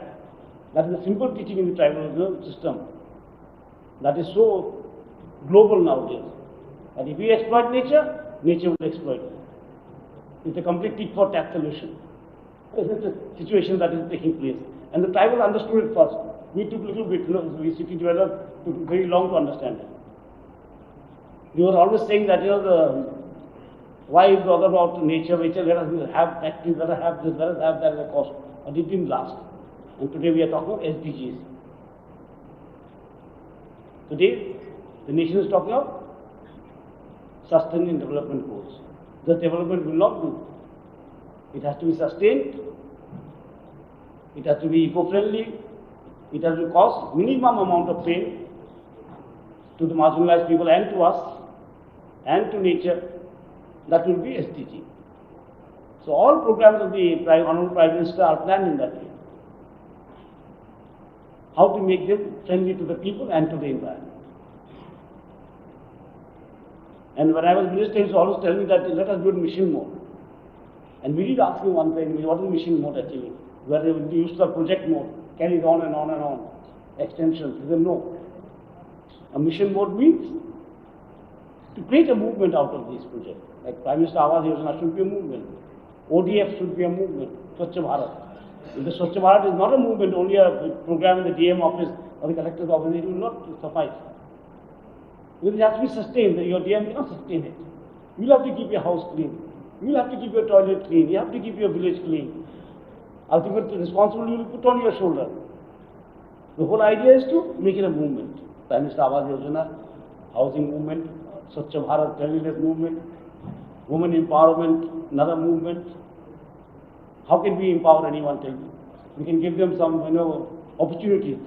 That is a simple teaching in the tribal system. That is so global nowadays. And if we exploit nature, nature will exploit us. It's a complete tit for tat solution. This is the situation that is taking place. And the tribal understood it first. We took a little bit, we city dwellers took very long to understand it. We were always saying that, why is all about nature, let us have factories, let us have this, let us have that at a cost. But it didn't last. And today we are talking about SDGs. Today, the nation is talking of sustaining development goals. The development will not do. It has to be sustained. It has to be eco-friendly. It has to cause minimum amount of pain to the marginalized people and to us and to nature. That will be SDG. So all programs of the Honorable Prime Minister are planned in that way. how to make them friendly to the people and to the environment. And when I was minister, he was always telling me that let us do it mission mode. And we did ask him one time, what is mission mode actually? Where they used the project mode, carried on and on and on, extensions. He said, no. A mission mode means to create a movement out of these projects. Like Prime Minister Awas Yojana should be a movement. ODF should be a movement. Swachh Bharat. If the Swachh Bharat is not a movement, only a program in the DM office or the collector's office, it will not suffice. Because it has to be sustained. Your DM cannot sustain it. You will have to keep your house clean. You will have to keep your toilet clean. You have to keep your village clean. Ultimate responsibility you will put on your shoulder. The whole idea is to make it a movement. Prime Minister Awas Yojana, housing movement, Swachh Bharat cleanliness movement, women empowerment, another movement. How can we empower anyone? Tell me. We can give them some, opportunities.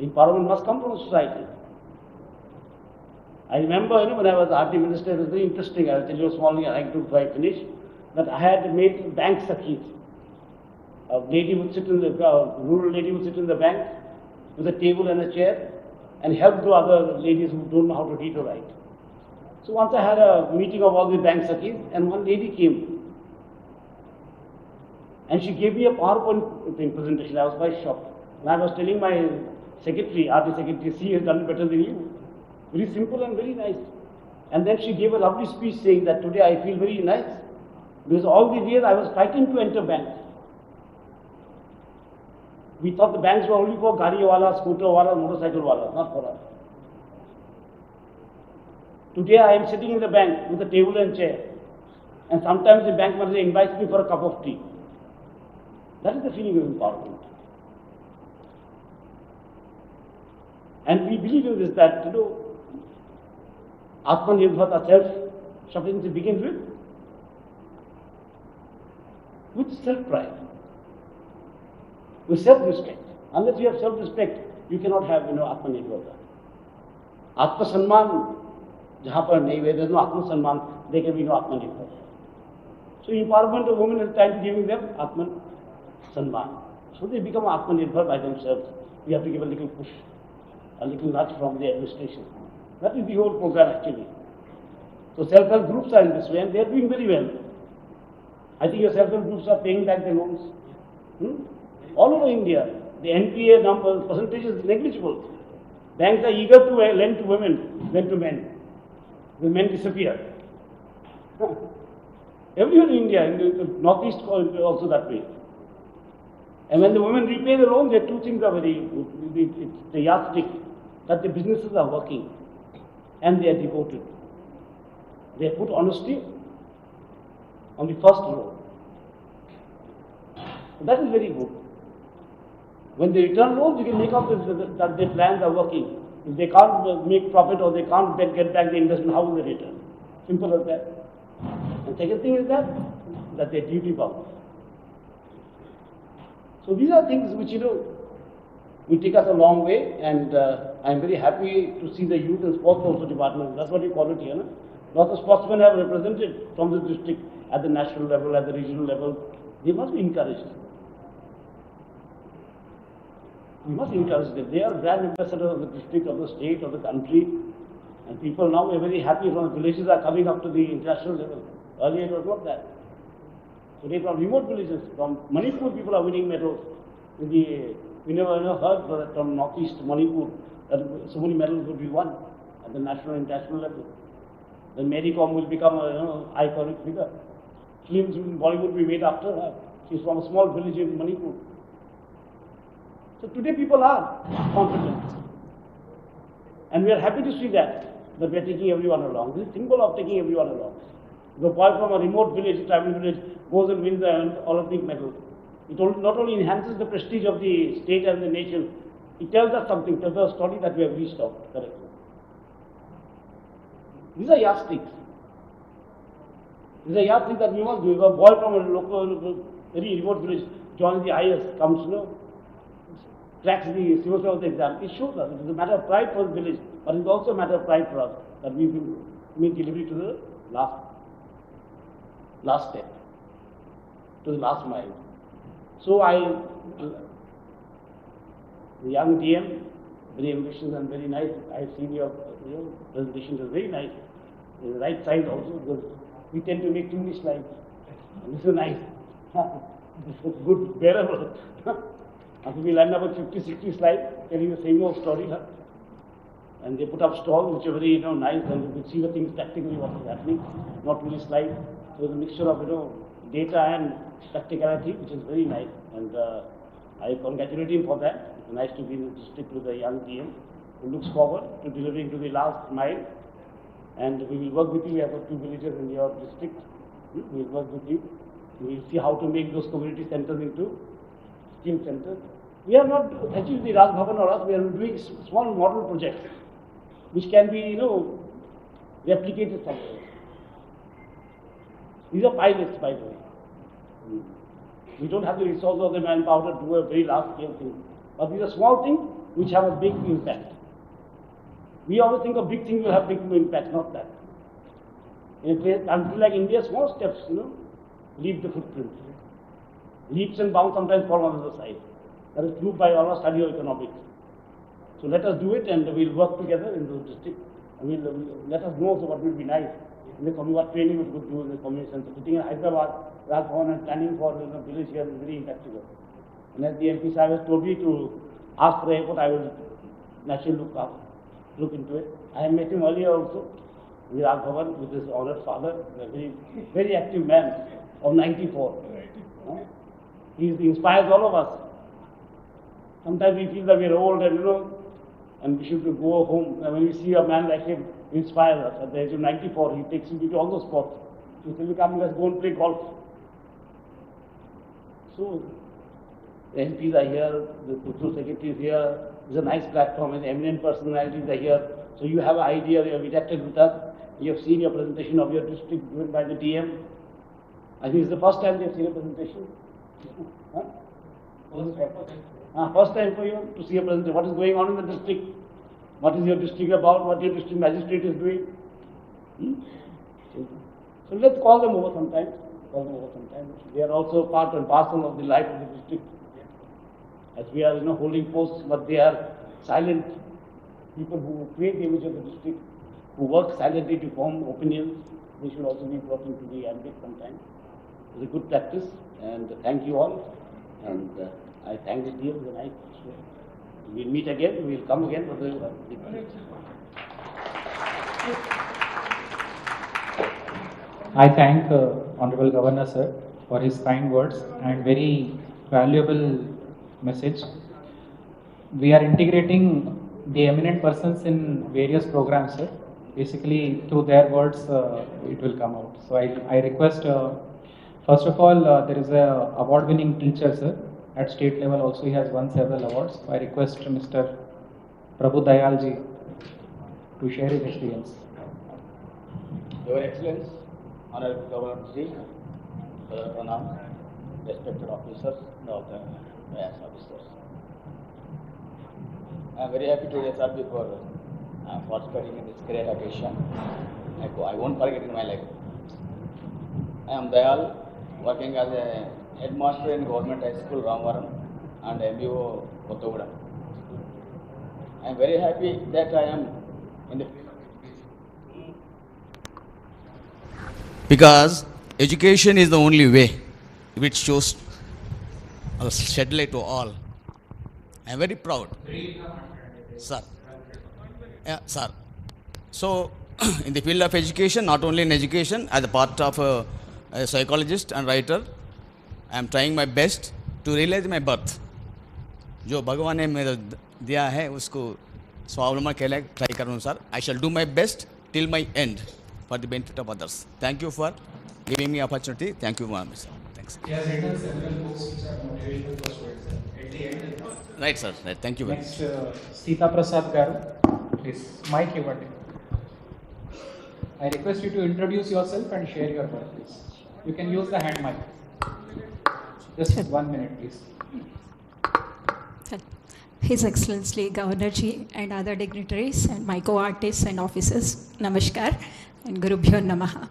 Empowerment must come from society. I remember, when I was RT minister, it was very interesting. I will tell you a small thing. I like to try finish. That I had made bank sakhis. A lady would sit in the rural lady would sit in the bank with a table and a chair and help the other ladies who don't know how to read or write. So once I had a meeting of all the bank sakhis, and one lady came. And she gave me a PowerPoint presentation. I was quite shocked. And I was telling my secretary, RT secretary, she has done it better than you. Very simple and very nice. And then she gave a lovely speech saying that today I feel very nice. Because all these years I was frightened to enter banks. We thought the banks were only for gari wala, scooter wala, motorcycle wala, not for us. Today I am sitting in the bank with a table and chair. And sometimes the bank manager invites me for a cup of tea. That is the feeling of empowerment. And we believe in this that, Atmanirbharta, self-sufficiency begins with self-pride, with self-respect. Unless you have self-respect, you cannot have, Atmanirbharta. Atma-Sanman, jahan par nahi, where there is no Atma-Sanman, there can be no Atmanirbharta. So empowerment of women is time giving them Atma-Sanman. So they become Atmanirbhar by themselves. We have to give a little push, a little nudge from the administration. That is the whole program actually. So self-help groups are in this way and they are doing very well. I think your self-help groups are paying back their loans. All over India, the NPA number percentage is negligible. Banks are eager to lend to women than to men. The men disappear. Everywhere in India, in the northeast also that way. And when the women repay the loan, there are two things are very, it's the yardstick that the businesses are working and they are devoted. They put honesty on the first row. So that is very good. When they return loans, you can make out that their plans are working. If they can't make profit or they can't get back the investment, how will they return? Simple as that. And second thing is that they are duty bound. So these are things which, will take us a long way, and I am very happy to see the youth and sports also department. That's what we call it here. Lots of sportsmen have represented from the district at the national level, at the regional level. They must be encouraged. We must encourage them. They are brand ambassadors of the district, of the state, of the country. And people now are very happy from the villages are coming up to the international level. Earlier it was not that. Today from remote villages, from Manipur people are winning medals. We never heard that from northeast Manipur that so many medals would be won at the national and international level. Then Mary Kom will become an iconic figure. Films in Bollywood will be made after her. She's from a small village in Manipur. So today people are confident. And we are happy to see that we are taking everyone along. This is a symbol of taking everyone along. The boy from a remote village, tribal village, goes and wins an Olympic medal. It not only enhances the prestige of the state and the nation, it tells us something, tells us a story that we have reached out correctly. These are yardsticks. These are yardsticks that we must do. If a boy from a local, very remote village joins the IS, comes, cracks the civil service exam, it shows us. It is a matter of pride for the village, but it is also a matter of pride for us that we will make delivery to the last step, to the last mile. So The young DM, very ambitious and very nice. I have seen your presentation, it was very nice. The right side also, because we tend to make too many slides. This is nice. This is good, bearable. After we land up with 50, 60 slides, telling the same old story. And they put up stalls which are very nice, and you can see the things practically what is happening, not really slides. So it's a mixture of data and practicality, which is very nice. And I congratulate him for that. It's nice to be in the district with a young DM who looks forward to delivering to the last mile. And we will work with you. We have got 2 villages in your district. We will work with you. We will see how to make those community centers into skill centers. We are not actually the Raj Bhavan or us. We are doing small model projects which can be replicated somewhere. These are pilots, by the way. We don't have the resources or the manpower to do a very large scale thing. But these are small things which have a big impact. We always think of big things will have big impact, not that. In a country like India, small steps, leave the footprint. Leaps and bounds sometimes fall on the other side. That is proved by our study of economics. So let us do it, and we'll work together in those districts. And let us know what will be nice. In the community, what training we could do in the community center. Sitting in Hyderabad, Raj Bhavan and planning for village here is very impractical. And as the MP Sahib has told me to ask for the airport, I will naturally look into it. I have met him earlier also, with Raj Bhavan, with his honored father, a very, very active man of 94. He inspires all of us. Sometimes we feel that we are old and we should go home. And when we see a man like him, he inspires us. At the age of 94, he takes you to all those spots. He says, come, let's go and play golf. So, the MPs are here, the Cultural Secretary is here. It's a nice platform, and eminent personalities are here. So you have an idea, you have interacted with us. You have seen your presentation of your district given by the DM. I think it's the first time they have seen a presentation. First time for you to see a presentation. What is going on in the district? What is your district about? What your district magistrate is doing? So let's call them over sometime. They are also part and parcel of the life of the district. As we are, holding posts, but they are silent people who create the image of the district, who work silently to form opinions. They should also be brought into the ambit sometime. It's a good practice, and thank you all. And I thank the team tonight. We'll meet again. We'll come again. I thank Honorable Governor Sir for his kind words and very valuable message. We are integrating the eminent persons in various programs, sir. Basically, through their words, it will come out. So I request, first of all, there is a award-winning teacher, sir. At state level also he has won several awards. I request Mr. Prabhu Dayalji to share his experience. Your Excellency, Honorable Governor Sri, Pranam, respected officers, and all the IAS officers. I am very happy to serve before participating in this great occasion. I won't forget in my life. I am Dayal, working as a headmaster in Government High School, Ramvaram, and MBO, Kottagudem. I am very happy that I am in the because education is the only way which shows a shed light to all. I am very proud, sir. Yeah, sir. So, in the field of education, not only in education, as a part of a psychologist and writer, I am trying my best to realize my birth. जो भगवान ने मेरे दिया है उसको स्वावलंबन के लिए ट्राई करूँ sir. I shall do my best till my end for the benefit of others. Thank you for giving me opportunity. Thank you very much, sir. Thanks. He has written several books which are motivational for students. At the end. Right, sir. Right. Thank you very much. Next, Sita Prasad Garu, please. Mic ఇవ్వండి. I request you to introduce yourself and share your work, please. You can use the hand mic. Just 1 minute, please. His Excellency Governor Ji and other dignitaries and my co-artists and officers, Namaskar and Gurubhyo Namaha.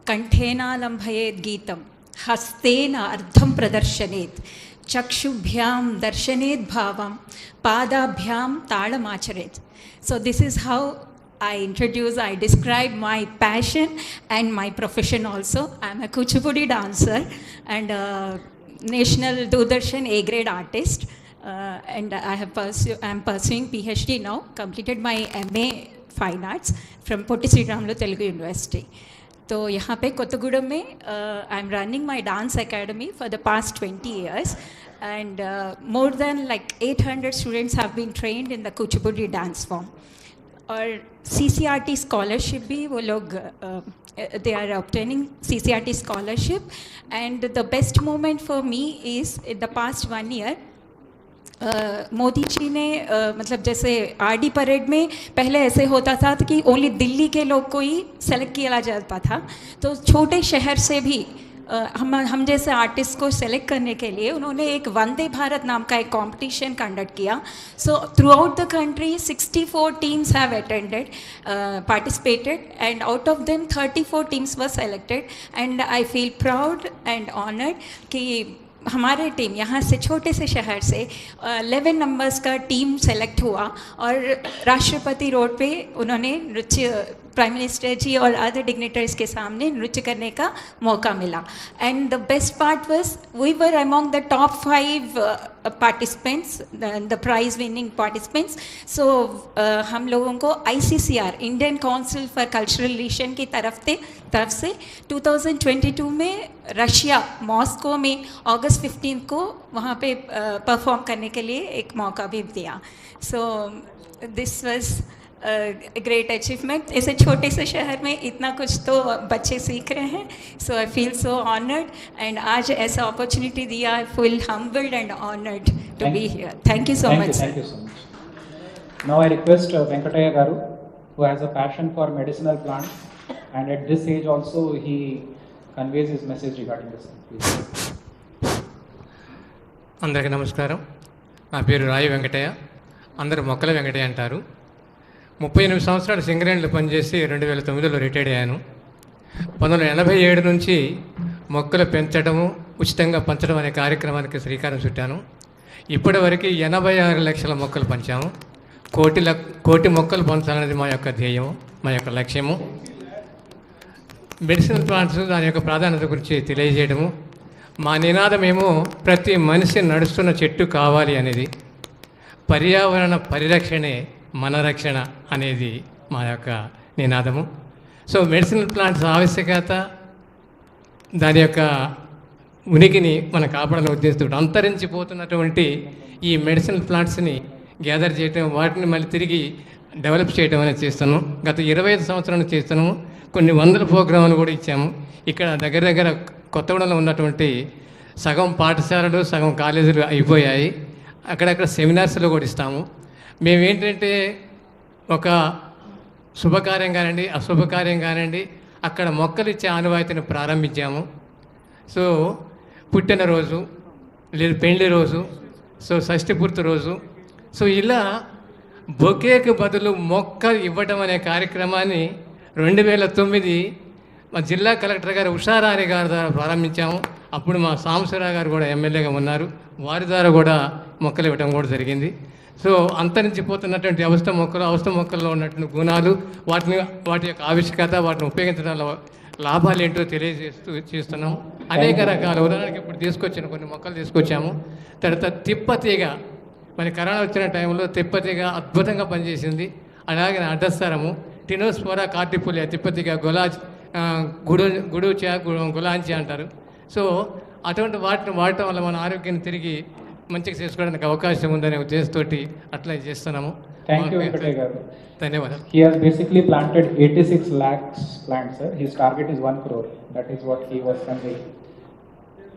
Kanthena lambhayet geetam, hastena ardham pradarshanet, चक्षुभ्यां दर्शनेत् भावं पादाभ्यां ताळमाचरेत्. So this is how I describe my passion and my profession also. I am a Kuchipudi dancer and a National Doordarshan A-grade artist. And I am pursuing PhD now, completed my MA Fine Arts from Potti Sriramulu Telugu University. तो यहाँ पे कोत्तगूडम में I am running my dance academy for the past 20 years and more than like 800 students have been trained in the Kuchipudi dance form. और CCRT scholarship भी वो लोग they are obtaining CCRT scholarship. And the best moment for me is in the past 1 year Modi ji ने मतलब जैसे RD parade में पहले ऐसे होता था कि ओनली दिल्ली के लोग को ही सेलेक्ट किया जाता था, तो छोटे शहर से भी हम जैसे आर्टिस्ट को सेलेक्ट करने के लिए उन्होंने एक वंदे भारत नाम का एक कंपटीशन कंडक्ट किया. So through out the country 64 teams have attended participated and out of them 34 teams were selected and I feel proud and honored कि हमारे टीम यहाँ से छोटे से शहर से 11 नंबर्स का टीम सेलेक्ट हुआ और राष्ट्रपति रोड पे उन्होंने नृत्य प्राइम मिनिस्टर जी और अदर डिग्नेटरीज के सामने नृत्य करने का मौका मिला. And the best part was we were among the top 5 participants, the prize winning participants. So हम लोगों को ICCR Indian council for cultural relation की तरफ से 2022 में रशिया मॉस्को में अगस्त 15 को वहाँ पे परफॉर्म करने के लिए एक मौका भी दिया. So this was great achievement. ऐसे छोटे से शहर में इतना कुछ तो बच्चे सीख रहे हैं. So I feel so honoured and आज ऐसा अपॉर्चुनिटी दिया. I feel humbled and honoured to be here. Thank you so much. Thank you so much. Now I request Venkataya Garu, who has a passion for medicinal plants and at this age also he conveys his message regarding the same. Please. అందరికీ నమస్కారం. నా పేరు రాయి వెంకటయ్య, అందరూ మొక్కల వెంకటయ్య అంటారు. 38 సంవత్సరాలు సింగరేణిలో పనిచేసి 2009లో రిటైర్డ్ అయ్యాను. 1987 నుంచి మొక్కలు పెంచడము ఉచితంగా పంచడం అనే కార్యక్రమానికి శ్రీకారం చుట్టాను. ఇప్పటివరకు 86 లక్షల మొక్కలు పంచాము. కోటి మొక్కలు పంచాలనేది మా యొక్క ధ్యేయము, మా యొక్క లక్ష్యము. మెడిసినల్ ప్లాంట్స్ దాని యొక్క ప్రాధాన్యత గురించి తెలియజేయడము. మా నినాదమేమో ప్రతి మనిషి నడుస్తున్న చెట్టు కావాలి అనేది. పర్యావరణ పరిరక్షణే మన రక్షణ అనేది మా యొక్క నినాదము. సో మెడిసినల్ ప్లాంట్స్ ఆవశ్యకత, దాని యొక్క ఉనికిని మనం కాపాడాలని ఉద్దేశంతో అంతరించిపోతున్నటువంటి ఈ మెడిసినల్ ప్లాంట్స్ని గ్యాదర్ చేయటం, వాటిని మళ్ళీ తిరిగి డెవలప్ చేయడం అనేది చేస్తున్నాం. గత 25 సంవత్సరాలు చేస్తున్నాము. కొన్ని వందల ప్రోగ్రాములు కూడా ఇచ్చాము. ఇక్కడ దగ్గర కొత్తగూడెంలో ఉన్నటువంటి సగం పాఠశాలలు సగం కాలేజీలు అయిపోయాయి. అక్కడక్కడ సెమినార్స్లో కూడా ఇస్తాము. మేమేంటంటే ఒక శుభకార్యం కానివ్వండి, అశుభకార్యం కానివ్వండి, అక్కడ మొక్కలు ఇచ్చే ఆనవాయితీని ప్రారంభించాము. సో పుట్టినరోజు లేదు పెళ్లి రోజు, సో షష్ఠి పూర్తి రోజు, సో ఇలా బొకేకు బదులు మొక్క ఇవ్వడం అనే కార్యక్రమాన్ని 2009 మా జిల్లా కలెక్టర్ గారు ఉషారాణి గారి ద్వారా ప్రారంభించాము. అప్పుడు మా సాంబశివరావు గారు కూడా ఎమ్మెల్యేగా ఉన్నారు. వారి ద్వారా కూడా మొక్కలు ఇవ్వడం కూడా జరిగింది. సో అంతరించిపోతున్నటువంటి అవస్థ మొక్కల్లో ఉన్నటువంటి గుణాలు, వాటి యొక్క ఆవశ్యకత, వాటిని ఉపయోగించడం లాభాలు ఏంటో చేస్తున్నాం. అనేక రకాల ఉదాహరణకి ఇప్పుడు కొన్ని మొక్కలు తీసుకొచ్చాము. తర్వాత తిప్పతీగ, మరి కరోనా వచ్చిన టైంలో తిప్పతీగ అద్భుతంగా పనిచేసింది. అలాగే అడ్డస్తరము, టినోస్పోరా కార్టిపులియా తిప్పతీగ, గులాంచి అంటారు. సో అటువంటి వాటిని వాడటం వల్ల మన ఆరోగ్యాన్ని తిరిగి మంచిగా చేసుకోవడానికి అవకాశం ఉందనే ఉద్దేశంతో అట్లా చేస్తున్నాము. థ్యాంక్ యూ వెంకటయ్య గారు. ధన్యవాదాలు. He has basically planted 86 lakhs plants, sir. His target is 1 crore. That is what he was conveying.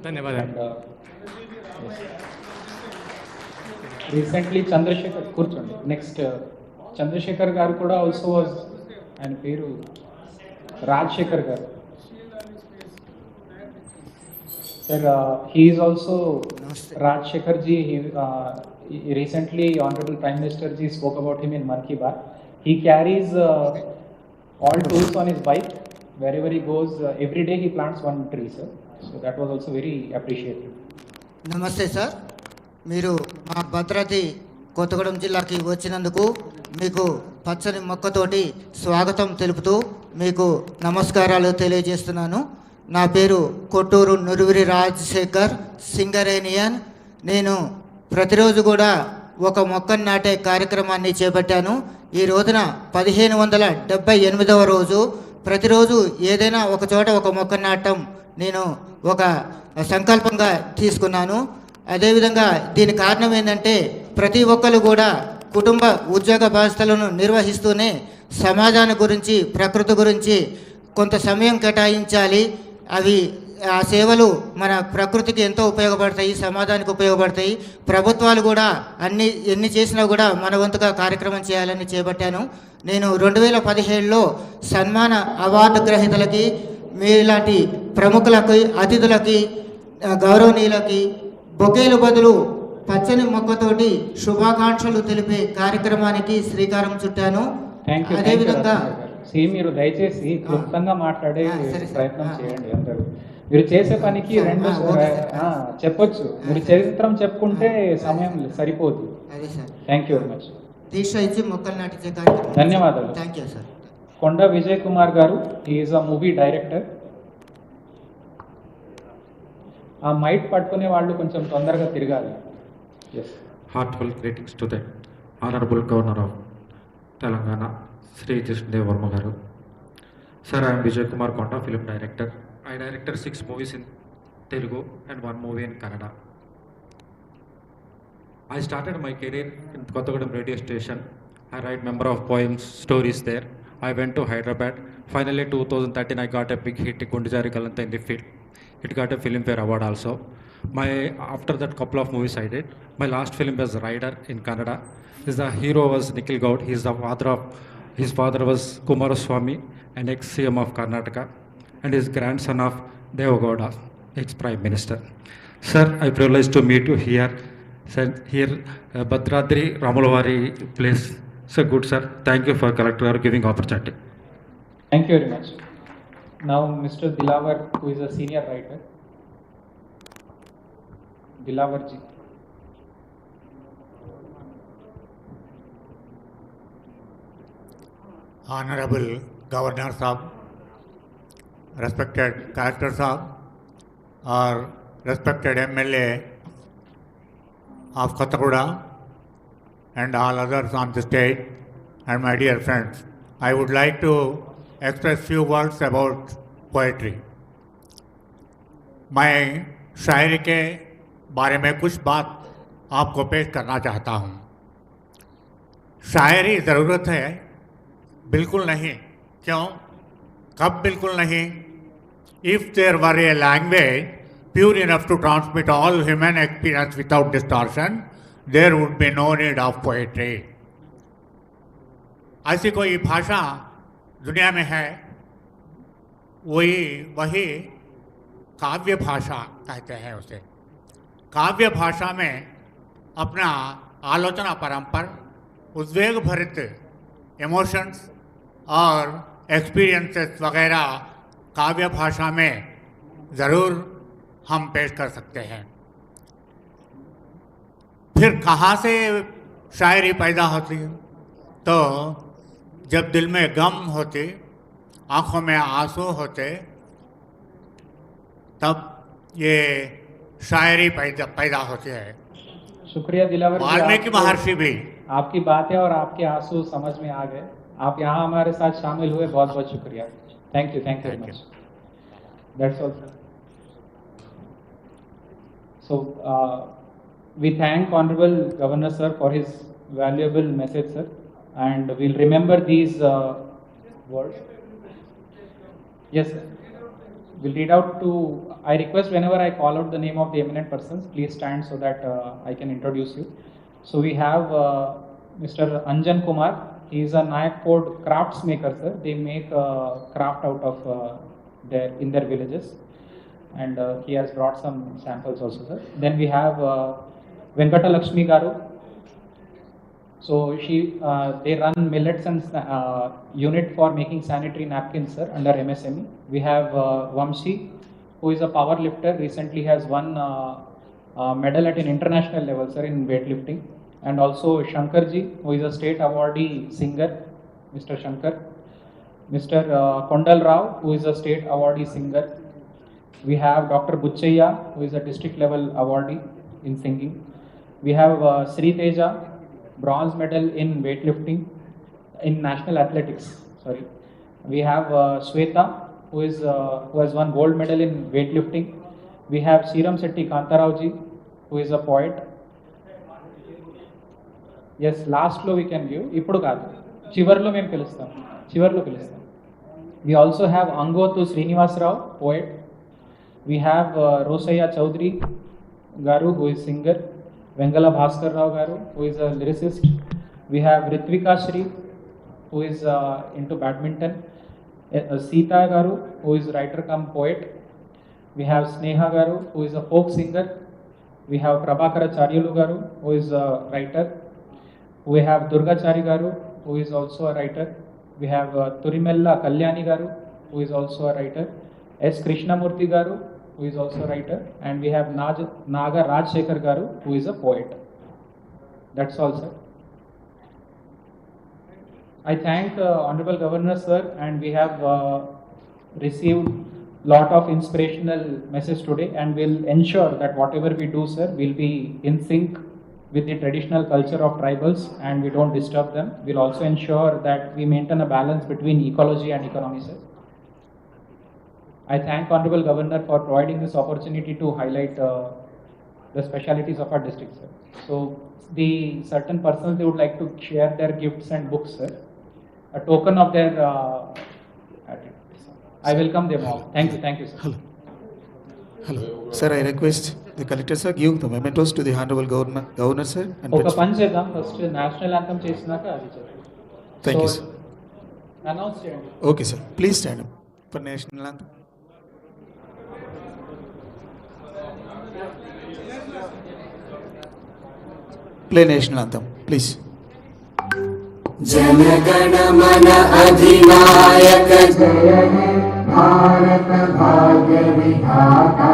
ధన్యవాదాలు. Recently చంద్రశేఖర్ కూర్చోండి. నెక్స్ట్ చంద్రశేఖర్ గారు కూడా ఆల్సో వాజ్, ఆయన పేరు రాజశేఖర్ గారు. Sir, he is also Rajshekhar ji. Recently, Honorable Prime Minister ji spoke about him in Mann Ki Baat. He carries all tools on his bike. Wherever he goes, every day he plants one tree, sir. So that was also very appreciated. Namaste, sir. మీరు మా భద్రాద్రి కొత్తగూడెం జిల్లాకి వచ్చినందుకు మీకు పచ్చని మొక్కతోటి స్వాగతం తెలుపుతూ మీకు నమస్కారాలు తెలియజేస్తున్నాను. నా పేరు కొట్టూరు నురువిరి రాజశేఖర్ సింగరేనియన్. నేను ప్రతిరోజు కూడా ఒక మొక్కను నాటే కార్యక్రమాన్ని చేపట్టాను. ఈ రోజున 1578వ రోజు. ప్రతిరోజు ఏదైనా ఒక చోట ఒక మొక్కను నాటడం నేను ఒక సంకల్పంగా తీసుకున్నాను. అదేవిధంగా దీని కారణం ఏంటంటే ప్రతి ఒక్కరు కూడా కుటుంబ ఉద్యోగ బాధ్యతలను నిర్వహిస్తూనే సమాజాన్ని గురించి ప్రకృతి గురించి కొంత సమయం కేటాయించాలి. అవి ఆ సేవలు మన ప్రకృతికి ఎంతో ఉపయోగపడతాయి, సమాజానికి ఉపయోగపడతాయి. ప్రభుత్వాలు కూడా ఎన్ని చేసినా కూడా మన వంతుగా కార్యక్రమం చేయాలని చేపట్టాను. నేను 2017లో సన్మాన అవార్డు గ్రహీతలకి, మీలాంటి ప్రముఖులకి, అతిథులకి, గౌరవనీయులకి బొకేలు బదులు పచ్చని మొక్కతోటి శుభాకాంక్షలు తెలిపే కార్యక్రమానికి శ్రీకారం చుట్టాను. అదేవిధంగా మీరు దయచేసి క్లుప్తంగా మాట్లాడే ప్రయత్నం చేయండి. అందరూ మీరు చేసే పనికి రెండు చెప్పొచ్చు. మీరు చరిత్రం చెప్పుకుంటే సమయం సరిపోదు. అదే sir. Thank you very much. దీక్ష ఇచ్చి మొక్కలు నాటించే కార్యక్రమం. ధన్యవాదాలు. Thank you sir. Konda Vijay Kumar garu, is a movie director. ఆ మైట్ పట్టుకునే వాళ్ళు కొంచెం తొందరగా తిరగాలి. Yes. Heartfelt greetings to the Honorable Governor of Telangana, Sri Jishnudev Varma Garu. Sir, I am Vijay Kumar Konda, film director. I directed 6 movies in Telugu and 1 movie in Kannada. I started my career in Kottagudem radio station. I write number of poems, stories there. I went to Hyderabad. Finally, 2013, I got a big hit, Gundijari Galanta, in the film. It got a Filmfare Award also. After that, couple of movies I did. My last film was Rider in Kannada. The hero was Nikhil Gaud. His father was Kumaraswamy, an ex-CM of Karnataka, and his grandson of Devagowda, ex-Prime Minister. Sir, I privileged to meet you here. Sir, here, Bhadradri Ramulavari place. So good, sir. Thank you for Collector giving opportunity. Thank you very much. Now, Mr. Dilawar, who is a senior writer. Dilawar ji. Honorable Governor Sahab, respected Collector Sahab, or respected MLA of Kottaguda, and all others on the stage, and my dear friends, I would like to express few words about poetry. मैं शायरी के बारे में कुछ बात आपको पेश करना चाहता हूँ. शायरी ज़रूरत है? बिल्कुल नहीं. क्यों? कब बिल्कुल नहीं? If there were a language pure enough to transmit all human experience without distortion, there would be no need of poetry. ऐसी कोई भाषा दुनिया में है, वही काव्य भाषा कहते हैं उसे. काव्य भाषा में अपना आलोचना परंपर, उद्वेग भरित इमोशंस और एक्सपीरियंसेस वगैरह काव्य भाषा में ज़रूर हम पेश कर सकते हैं. फिर कहाँ से शायरी पैदा होती है? तो जब दिल में गम होते, आँखों में आंसू होते, तब ये शायरी पैदा होती है. शुक्रिया दिलावर जी. वाल्मीकि महर्षि भी. आपकी बातें और आपके आंसू समझ में आ गए. आप यहाँ हमारे साथ शामिल हुए, बहुत बहुत शुक्रिया. Thank you very much. That's all. So we thank Honorable Governor sir for his valuable message, sir, and we'll remember these words. Yes, sir. We'll read out to. I request whenever I call out the name of the eminent persons, please stand so that I can introduce you. So we have Mr. Anjan Kumar. He is a Nayak Ford crafts maker, sir. They make craft out of in their villages. And he has brought some samples also, sir. Then we have Venkata Lakshmi Garu. So they run millets and unit for making sanitary napkins, sir, under MSME. We have Vamshi, who is a power lifter. Recently has won medal at an international level, sir, in weightlifting. And also Shankarji, who is a state awardee singer, Mr. Shankar. Mr. Kondal Rao, who is a state awardee singer. We have Dr. Buchaya, who is a district level awardee in singing. We have Sri Teja, bronze medal in weightlifting, in national athletics, sorry. We have Sweta, who has won gold medal in weightlifting. We have Siram Setti Kantarauji, who is a poet. Yes, last lo we can give. Ippudu kaadu. Chivarlo మేము పిలుస్తాం. చివర్లో పిలుస్తాం. We also have Angotu Srinivas Rao, poet. We have Rosaya Chaudhary Garu, who is singer. Vengala Bhaskar Rao Garu, who is a lyricist. We have Ritvika Shri, who is into badminton. Sita Garu, who is writer come poet. We have Sneha Garu, who is a folk singer. We have Prabhakara Charyulu Garu, who is a writer. We have Durga Chari Garu, who is also a writer. We have Turimella Kalyani Garu, who is also a writer. S. Krishnamurti Garu, who is also a writer. And we have Naga Rajshekhar Garu, who is a poet. That's all, sir. I thank Honorable Governor, sir, and we have received lot of inspirational message today, and will ensure that whatever we do, sir, will be in sync with the traditional culture of tribals, and we don't disturb them. We'll also ensure that we maintain a balance between ecology and economy, sir. I thank Honorable Governor for providing this opportunity to highlight the specialities of our district, sir. So the certain persons, they would like to share their gifts and books, sir. A token of their I welcome them all. Thank you, sir. Hello. Sir, I request the collector, sir, give the mementos to the Honorable Governor, sir. And ఒక పని చేద్దాం, first national anthem చేసినాక అది చేద్దాం. Thank you, sir. Announce చేయండి. Okay, sir. Please stand up for national anthem. Play national anthem, please. Jana Gana मन अधिनायक जय हे भारत भाग्य विधाता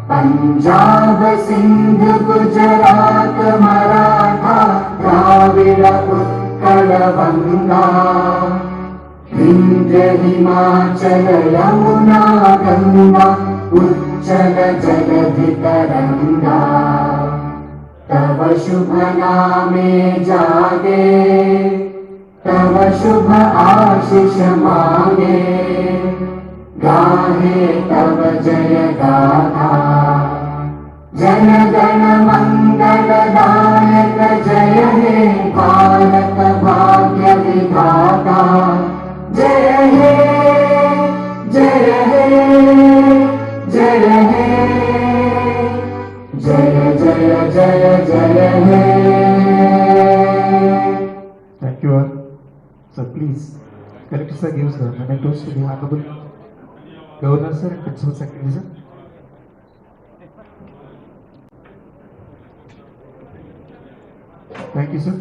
पंजाब सिंध गुजरात मराठा द्राविड़ उत्कल बंगा विंध्य हिमाचल यमुना गंगा उच्चल जलधि तरंगा तव शुभ नामे जागे तव शुभ आशीष मांगे गाहे तव जय गाथा जन गण मंगल दायक जय हे भारत भाग्य विधाता जय हे जय हे जय हे जय जय जय जय हे Thank you all. Sir, please, collector sir gives the mementos to the Honorable Governor, sir, and Principal Secretary, sir. Thank you, sir.